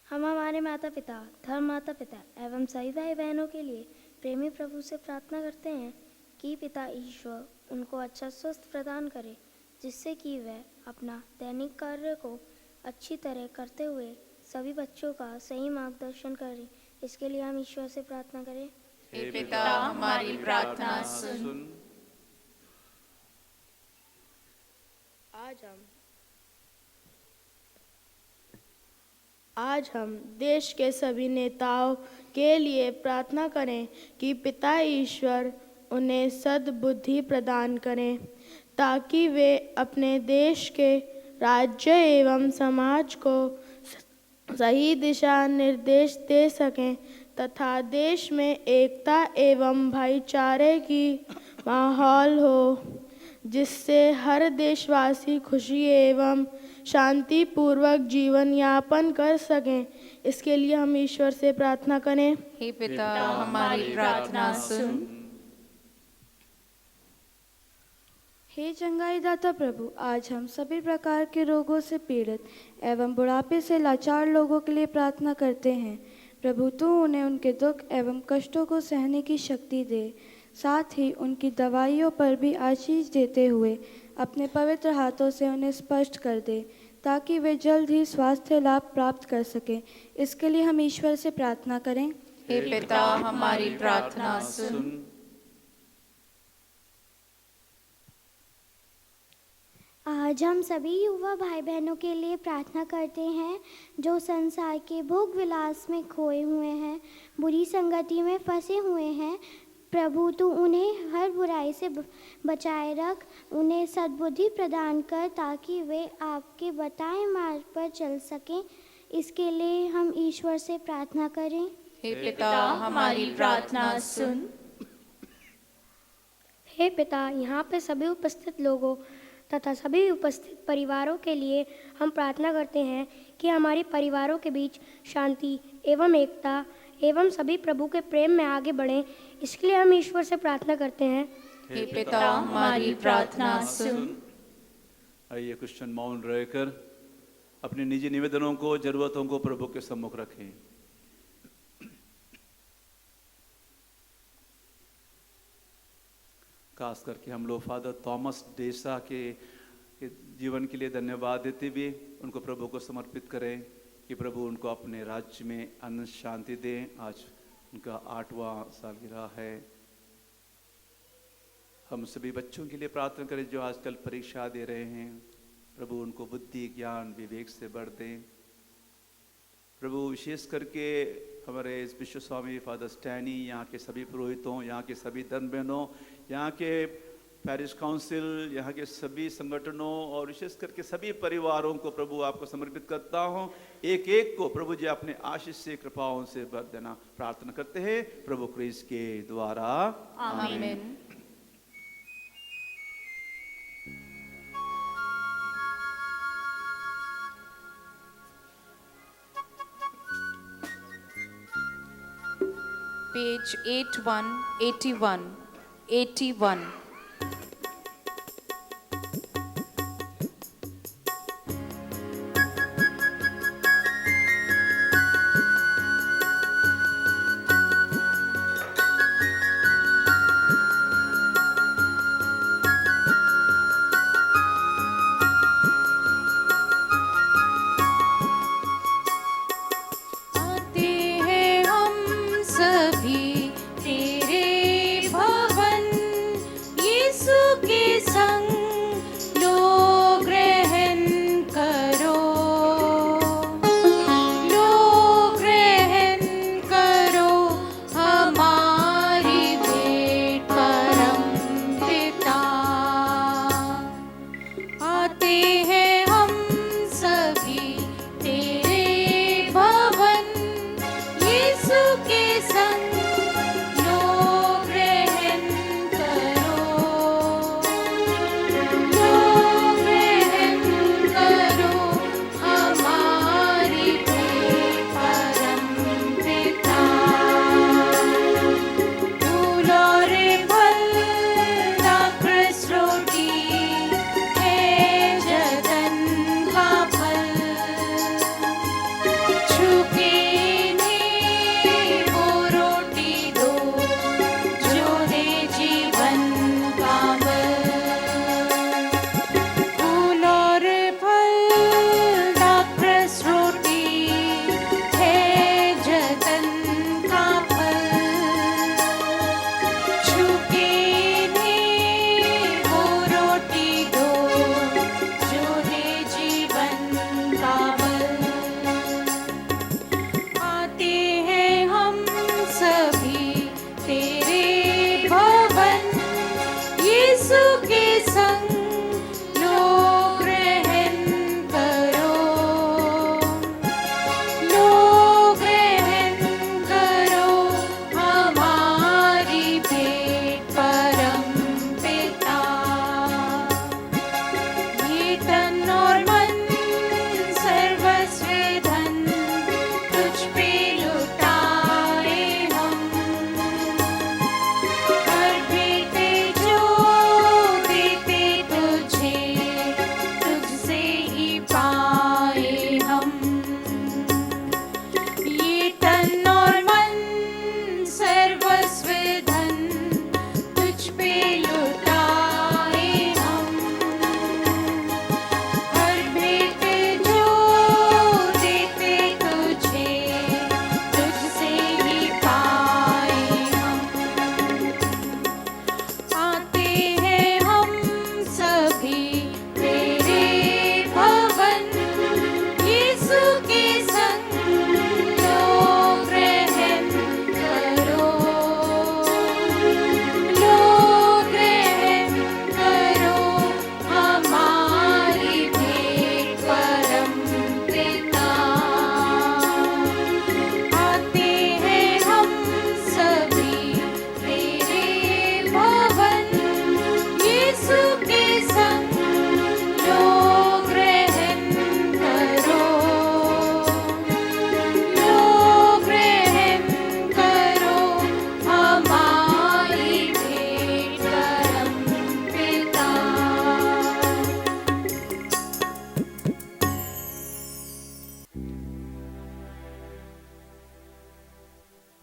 हम हमारे माता पिता, धर्म माता पिता एवं सभी भाई बहनों के लिए प्रेमी प्रभु से प्रार्थना करते हैं कि पिता ईश्वर उनको अच्छा स्वस्थ प्रदान करे, जिससे कि वह अपना दैनिक कार्य को अच्छी तरह करते हुए सभी बच्चों का सही मार्गदर्शन करें। इसके लिए हम ईश्वर से प्रार्थना करें। हे पिता, हमारी प्रार्थना सुन। आज हम देश के सभी नेताओं के लिए प्रार्थना करें कि पिता ईश्वर उन्हें सद्बुद्धि प्रदान करें ताकि वे अपने देश के राज्य एवं समाज को सही दिशा निर्देश दे सकें तथा देश में एकता एवं भाईचारे की माहौल हो जिससे हर देशवासी खुशी एवं शांतिपूर्वक जीवन यापन कर सकें। इसके लिए हम ईश्वर से प्रार्थना करें। हे पिता हमारी प्रार्थना सुन। हे चंगाई दाता प्रभु, आज हम सभी प्रकार के रोगों से पीड़ित एवं बुढ़ापे से लाचार लोगों के लिए प्रार्थना करते हैं। प्रभु तू उन्हें उनके दुख एवं कष्टों को सहने की शक्ति दे, साथ ही उनकी दवाइयों पर भी आशीष देते हुए अपने पवित्र हाथों से उन्हें स्पर्श कर दे ताकि वे जल्द ही स्वास्थ्य लाभ प्राप्त कर सकें। इसके लिए हम ईश्वर से प्रार्थना करें। हे पिता हमारी प्रार्थना सुन। आज हम सभी युवा भाई बहनों के लिए प्रार्थना करते हैं जो संसार के भोग विलास में खोए हुए हैं, बुरी संगति में फंसे हुए हैं। प्रभु तू उन्हें हर बुराई से बचाए रख, उन्हें सद्बुद्धि प्रदान कर ताकि वे आपके बताए मार्ग पर चल सकें। इसके लिए हम ईश्वर से प्रार्थना करें। हे पिता हमारी प्रार्थना सुन। हे पिता, यहाँ पे सभी उपस्थित लोगों तथा सभी उपस्थित परिवारों के लिए हम प्रार्थना करते हैं कि हमारे परिवारों के बीच शांति एवं एकता एवं सभी प्रभु के प्रेम में आगे बढ़ें। इसके लिए हम ईश्वर से प्रार्थना करते हैं। हे पिता हमारी प्रार्थना सुन। आइए क्रिश्चियन मौन रहकर अपने निजी निवेदनों को, जरूरतों को प्रभु के सम्मुख रखें। खास करके हम लोग फादर थॉमस डेसा के जीवन के लिए धन्यवाद देते हुए उनको प्रभु को समर्पित करें कि प्रभु उनको अपने राज्य में अनंत शांति दें। आज उनका 8वां सालगिरह है। हम सभी बच्चों के लिए प्रार्थना करें जो आजकल परीक्षा दे रहे हैं। प्रभु उनको बुद्धि, ज्ञान, विवेक से भर दें। प्रभु विशेष करके हमारे इस विश्व स्वामी फादर स्टैनी, यहाँ के सभी पुरोहितों, यहाँ के सभी धर्म बहनों, यहाँ के पैरिश काउंसिल, यहाँ के सभी संगठनों और विशेष करके सभी परिवारों को प्रभु आपको समर्पित करता हूँ। एक एक को प्रभु जी अपने आशीष से, कृपाओं से भर देना प्रार्थना करते हैं प्रभु क्रिस्त के द्वारा। आमीन। पेज 81, 81।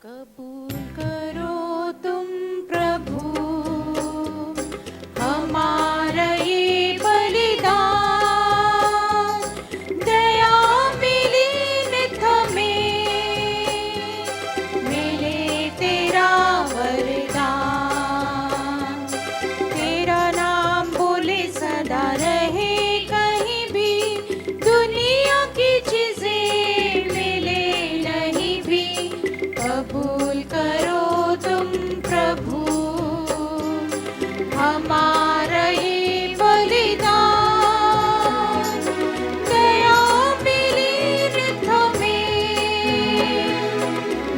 कबूल करो तुम प्रभु हमारा ये बलिदान, दया मिली नित हमें, मिले तेरा वरदान। तेरा नाम बोले सदा रहे कहीं भी, दुनिया की चीजें मिले नहीं भी। कबूल करो तुम प्रभु हमारा ये बलिदान, दया मिली नित हमें,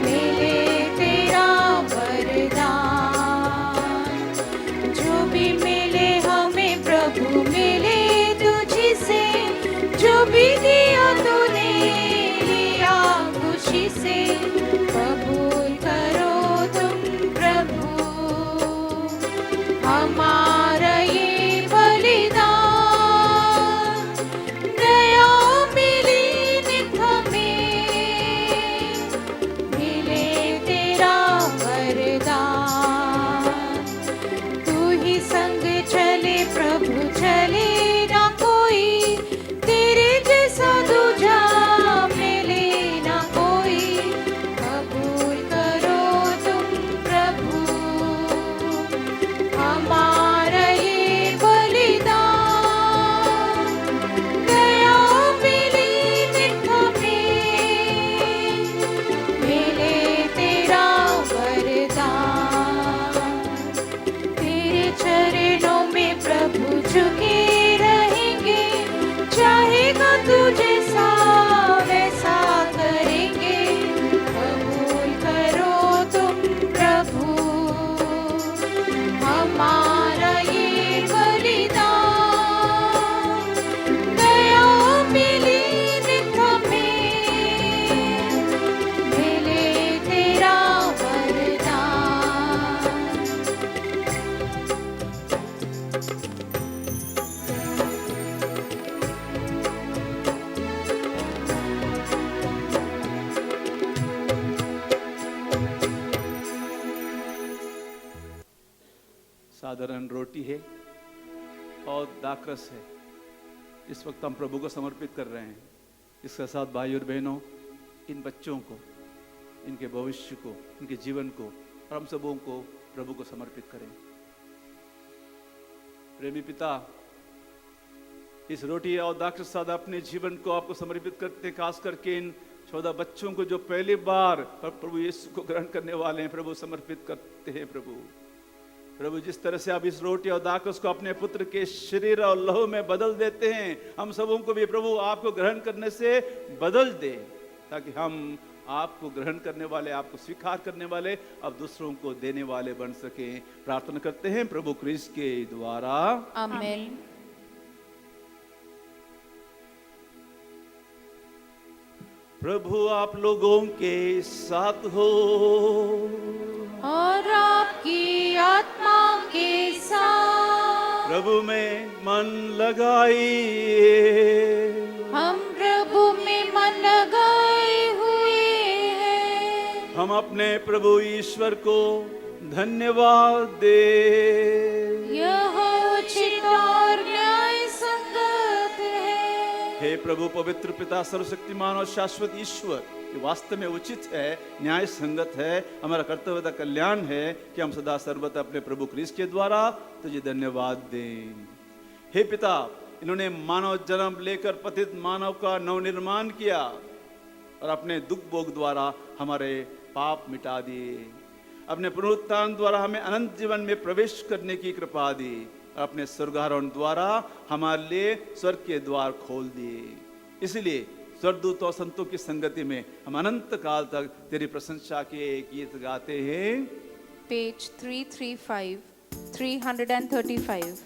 मिले तेरा वरदान। जो भी मिले हमें प्रभु मिले तुझी से, जो भी दिया तूने लिया खुशी से। कबूल करो तुम प्रभु हमारा ये बलिदान, दया मिली नित हमें, मिले तेरा वरदान। तू ही संग चले प्रभु चले ना कोई, तेरे जैसा दूजा मिले ना कोई। कबूल करो तुम प्रभु हमारा ये बलिदान, दया मिली नित हमें, मिले तेरा वरदान। तेरे चरणों में प्रभु झुके रहेंगे, चाहेगा तू जैसा वैसा करेंगे। कबूल करो तुम प्रभु हमारा ये बलिदान, दया मिली नित हमें, मिले तेरा वरदान। साधारण रोटी है और दाखरस है, इस वक्त हम प्रभु को समर्पित कर रहे हैं। इसके साथ भाई और बहनों, इन बच्चों को, इनके भविष्य को, इनके जीवन को और हम सबों को प्रभु को समर्पित करें। प्रेमी पिता, इस रोटी और दाखरस साथ अपने जीवन को आपको समर्पित करते हैं, खास करके इन 14 बच्चों को जो पहली बार प्रभु यीशु को ग्रहण करने वाले हैं, प्रभु समर्पित करते हैं। प्रभु जिस तरह से आप इस रोटी और दाखरस को अपने पुत्र के शरीर और लहू में बदल देते हैं, हम सबों को भी प्रभु आपको ग्रहण करने से बदल दे, ताकि हम आपको ग्रहण करने वाले, आपको स्वीकार करने वाले, अब दूसरों को देने वाले बन सके। प्रार्थना करते हैं प्रभु क्रिस्त के द्वारा, आमीन। प्रभु आप लोगों के साथ हो और आपकी आत्मा के साथ। प्रभु में मन लगाइए, हम प्रभु में मन लगाए हुए हैं। हम अपने प्रभु ईश्वर को धन्यवाद दे। यह उचित और न्याय संगत है। हे प्रभु पवित्र पिता सर्वशक्तिमान और शाश्वत ईश्वर, ये वास्तव में उचित है, न्याय संगत है, हमारा कर्तव्य का कल्याण है कि हम सदा सर्वदा अपने प्रभु क्रिस्त के द्वारा तुझे धन्यवाद दें। हे पिता, इन्होंने मानव जन्म लेकर पतित मानव का नवनिर्माण किया और अपने दुख भोग द्वारा हमारे पाप मिटा दिए। अपने पुनरुत्थान द्वारा हमें अनंत जीवन में प्रवेश करने की कृपा दी और अपने स्वर्गारोहण द्वारा हमारे लिए स्वर्ग के द्वार खोल दिए। इसलिए स्वर्गदूत और संतों की संगति में हम अनंत काल तक तेरी प्रशंसा के गीत गाते हैं। पेज 335, 335।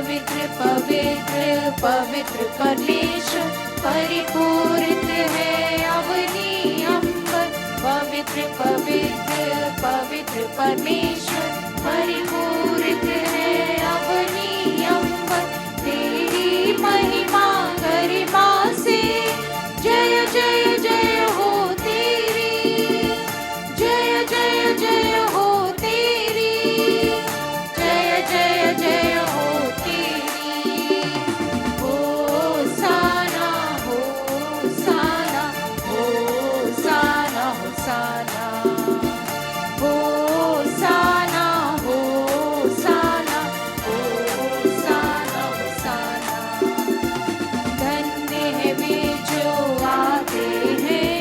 पवित्र पवित्र पवित्र परमेश्वर, परिपूरित है अवनी अंबर। पवित्र पवित्र पवित्र परमेश्वर, परिपूरित है अवनी अंबर। तेरी महिमा गरिमा से जय जय जय हो तेरी, जय जय जय हो तेरी, जय जय जय हो तेरी। होसाना होसाना होसाना होसाना होसाना होसाना होसाना होसाना। धन्य है वे जो आते हैं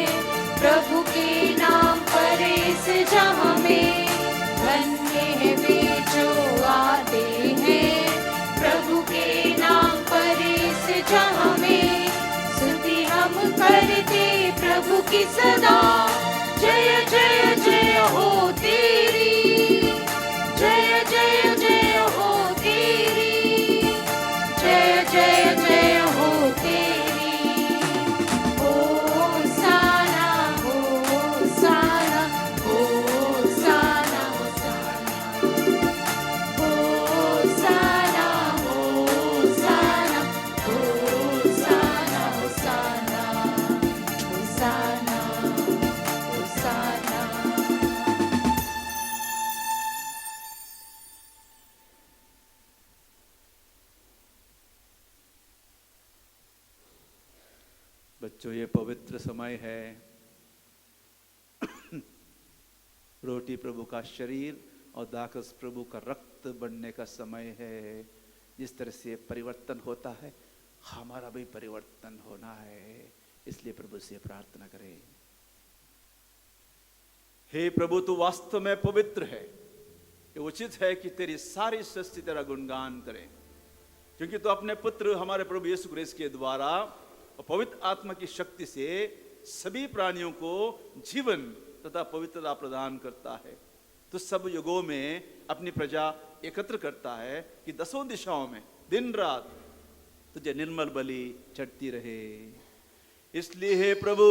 प्रभु के नाम पर इस जहाँ में। धन्य है वे जो आते हैं प्रभु के नाम पर इस जहाँ में। स्तुति हम करते प्रभु की सदा, जय जय जय हो तेरी, जय जय जय हो तेरी, जय जय जय हो तेरी। होसाना होसाना होसाना होसाना होसाना होसाना होसाना होसाना होसाना। बच्चों, ये पवित्र समय है। रोटी प्रभु का शरीर और दाखरस प्रभु का रक्त बनने का समय है। जिस तरह से परिवर्तन होता है, हमारा भी परिवर्तन होना है। इसलिए प्रभु से प्रार्थना करें। हे प्रभु, तू वास्तव में पवित्र है। ये उचित है कि तेरी सारी सृष्टि तेरा गुणगान करे, क्योंकि तू अपने पुत्र हमारे प्रभु यीशु क्रिस्त के द्वारा और पवित्र आत्मा की शक्ति से सभी प्राणियों को जीवन तथा पवित्रता प्रदान करता है। तो सब युगों में अपनी प्रजा एकत्र करता है कि दसों दिशाओं में दिन रात तुझे निर्मल बलि चढ़ती रहे। इसलिए हे प्रभु,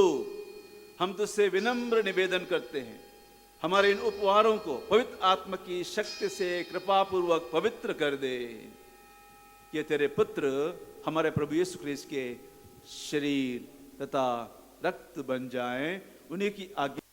हम तुझसे विनम्र निवेदन करते हैं, हमारे इन उपहारों को पवित्र आत्मा की शक्ति से कृपा पूर्वक पवित्र कर दे। ये तेरे पुत्र हमारे प्रभु यीशु क्रिस्त के शरीर तथा रक्त बन जाएं। उन्हीं की आज्ञा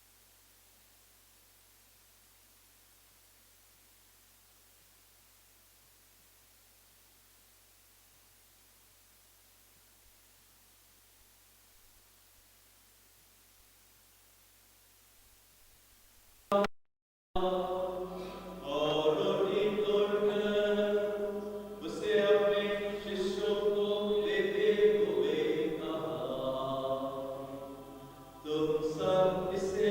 तुम सब इसे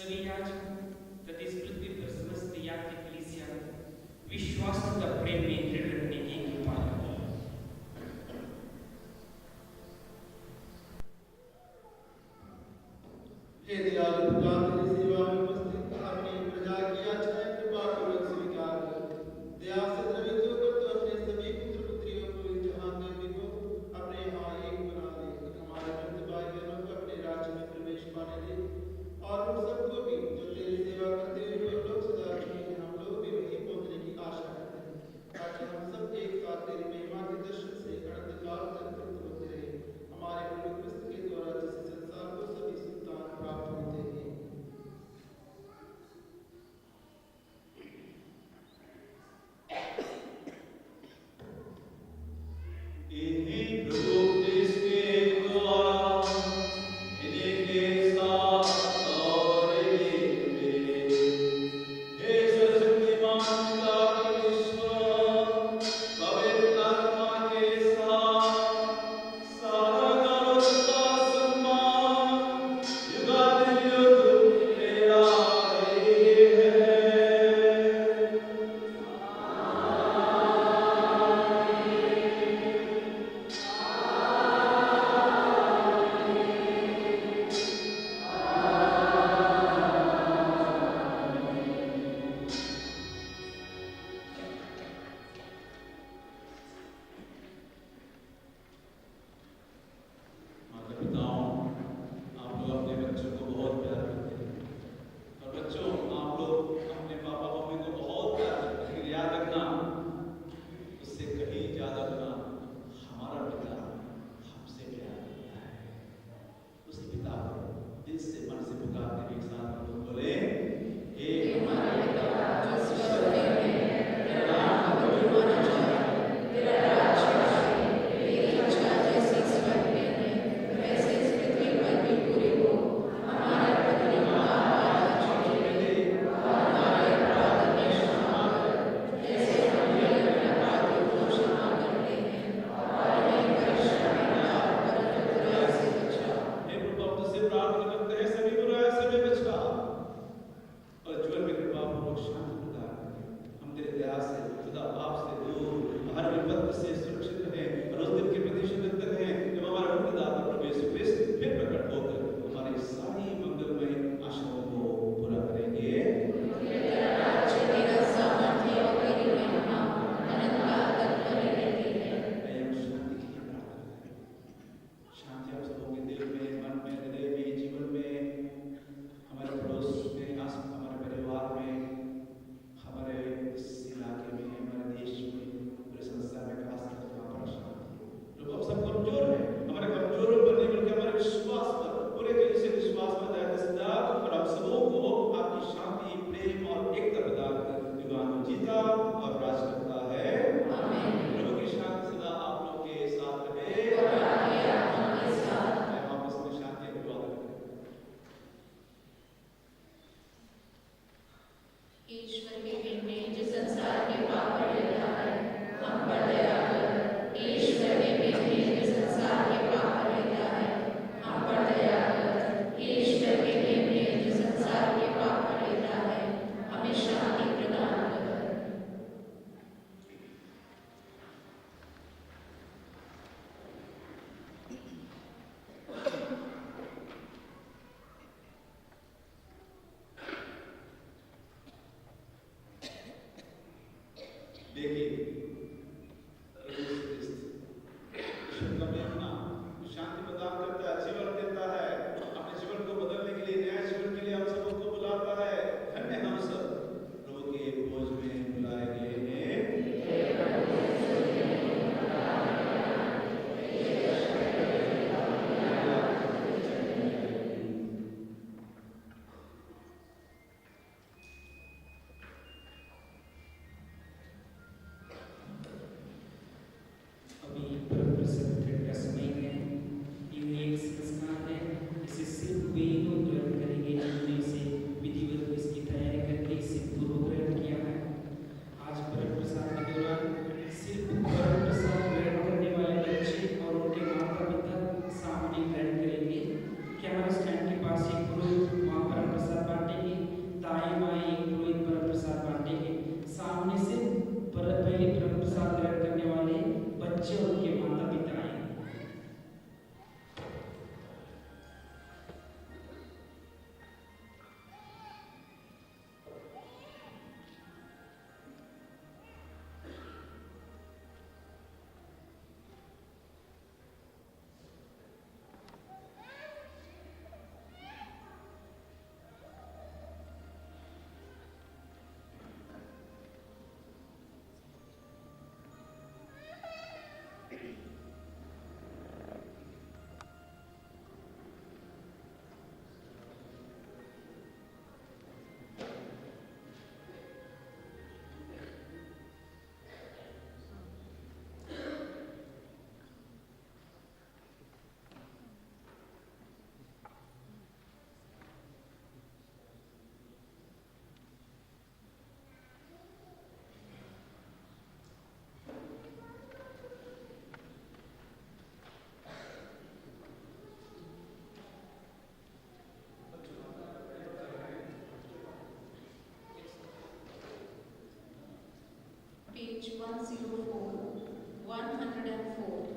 सभी याजक तथा इस पृथ्वी पर समस्त यात्री कलीसिया विश्वास तथा प्रेम में दृढ़ रहने की कृपा करें। हे दयालु पिता, तेरी सेवा में उपस्थित अपनी प्रजा की याचनाएं कृपापूर्वक स्वीकार कर। दया से द्रवित होकर तो अपने सभी पुत्र पुत्रियों को इस जहान में भिगो अपने यहाँ एक बना दे। हमारे वृद्ध भाई बहनों को अपने राज्य में प्रवेश पाने दे और उन सबको भी जो तेरी सेवा करते हुए जो लोग सदा चुने हैं, हम लोग भी वही पहुंचने की आशा करते हैं, ताकि हम सब एक साथ तेरी महिमा के दर्शन से अनंत काल तक तृप्त होते रहे। हमारे प्रभु क्रिस्त के द्वारा जिसे संसार को सभी सुल्तान प्राप्त होते हैं। इन्हीं प्रभु क्रिस्त के द्वारा इन्हीं के साथ और इन्हीं में हे सर्वशक्तिमान पिता परमेश्वर पवित्र आत्मा के साथ सारा गौरव सम्मान युगानुयुग तेरा ही है। माता पिताओं, आप लोग अपने बच्चों को बहुत प्यार करते हैं और बच्चों आप लोग अपने पापा मम्मी को बहुत प्यार करते हैं, लेकिन याद रखना उससे कहीं ज्यादा गुना हमारा पिता हमसे प्यार करता है। उस पिता को दिल से मन से पुकारते हुए एक साथ हम लोग बोले, हे हमारे पिता जो स्वर्ग में है, तेरा नाम पवित्र होना चाहिए, तेरा राज्य आए, तेरी इच्छा जैसे स्वर्ग में है वैसे इस पृथ्वी पर भी पूरी हो। हमारा प्रतिदिन का आहार आज हमें दे और हमारे अपराध हमें क्षमा कर, जैसे हम भी अपने अपराधियों को क्षमा करते हैं, और हमें परीक्षा में न डाल परंतु बुराई से बचा। हे प्रभु, हम तुझसे प्रार्थना करते हैं सभी बुराई से हमें बचा और जीवन में कृपापूर्वक शांति प्रदान कर। हम तेरे दया से खुदा पाप से दूर हर विपत्ति से सुरक्षित रहें और उस दिन के प्रतीक्षा करते रहें जब हमारा मुक्तिदाता प्रभु यीशु क्रिस्त फिर प्रकट होकर हमारी सारी मंगलमय आशाओं को पूरा करेंगे। तेरा राज्य, तेरा सामर्थ्य और तेरी महिमा अनंत काल तक बनी रहती है। आइए हम शांति की प्रार्थना करें। शांति आप सबों के दिल में, मन में, हृदय में, जीवन में, हमारे पड़ोस में, हमारे परिवार में, हमारे इस इलाके में, हमारे देश में, पूरे संसार में, खास करके वहाँ पर शांति। प्रभु हम सब कमजोर हैं, हमारे कमजोरों पर नहीं बल्कि हमारे विश्वास पर, पूरे दिल से विश्वास पर दया सदा और हम सबों को आपकी शांति, प्रेम और एकता प्रदान कर युगान में जीता और राज करता है। आमीन। प्रभु की शांति सदा आप लोग के साथ रहे और आपके आत्मा के साथ। वापस में शांति की दुआ करें। ईश्वर के बेटे जो संसार के पाप पर लेता है, हम पर दया कर। ईश्वर के बेटे जो संसार के पाप पर लेता है, हम पर दया कर। ईश्वर के बेटे जो संसार के पाप पर लेता है, हमें शांति प्रदान कर। देखिए प्रभु क्रिस्त ईश्वर का मेमना शांति प्रदान करता है, जीवन देता है, अपने जीवन को बदलने के लिए, नया जीवन के लिए हम सबको बुलाता है। धन्य हम सब प्रभु के भोज में बुलाए गए हैं। page 104, 104.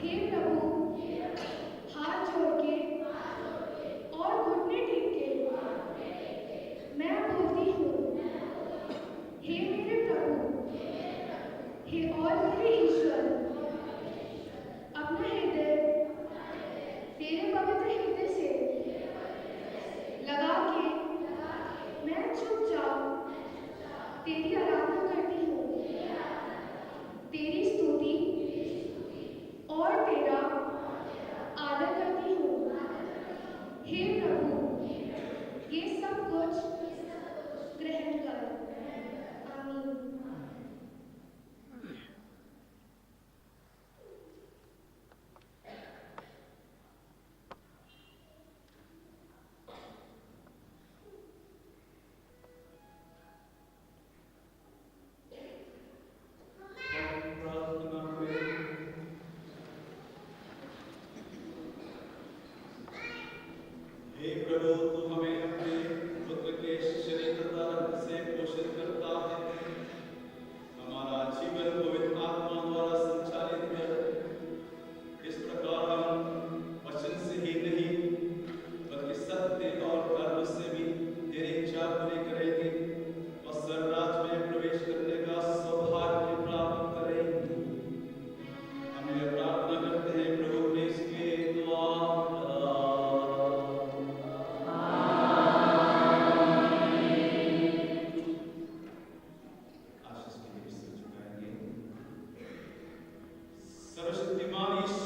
हे प्रभु हाथ जोड़ के और घुटने टेक के मैं बोलती हूँ, हे मेरे प्रभु, हे और मेरे ईश्वर, अपना हृदय तेरे पवित्र हृदय से लगा के मैं चुपचाप तेरी आराधना करती हूँ, तेरी स्तुति और तेरा आदर करती हूँ। हे प्रभु, ये सब कुछ ग्रहण कर। आमीन। हे प्रभु, तू हमें अपने पुत्र के शरीर तथा रक्त से पोषित करता है। हमारा जीवन पवित्र आत्मा द्वारा संचालित कर। इस प्रकार हम वचन से ही नहीं बल्कि सत्य और कर्म से भी तेरी इच्छा पूरी करेंगे और स्वर्गराज में प्रवेश करने का सौभाग्य प्राप्त करेंगे। हम यह प्रार्थना करते हैं प्रभु ने इसके द्वारा। सर्वशक्तिमान ईश्वर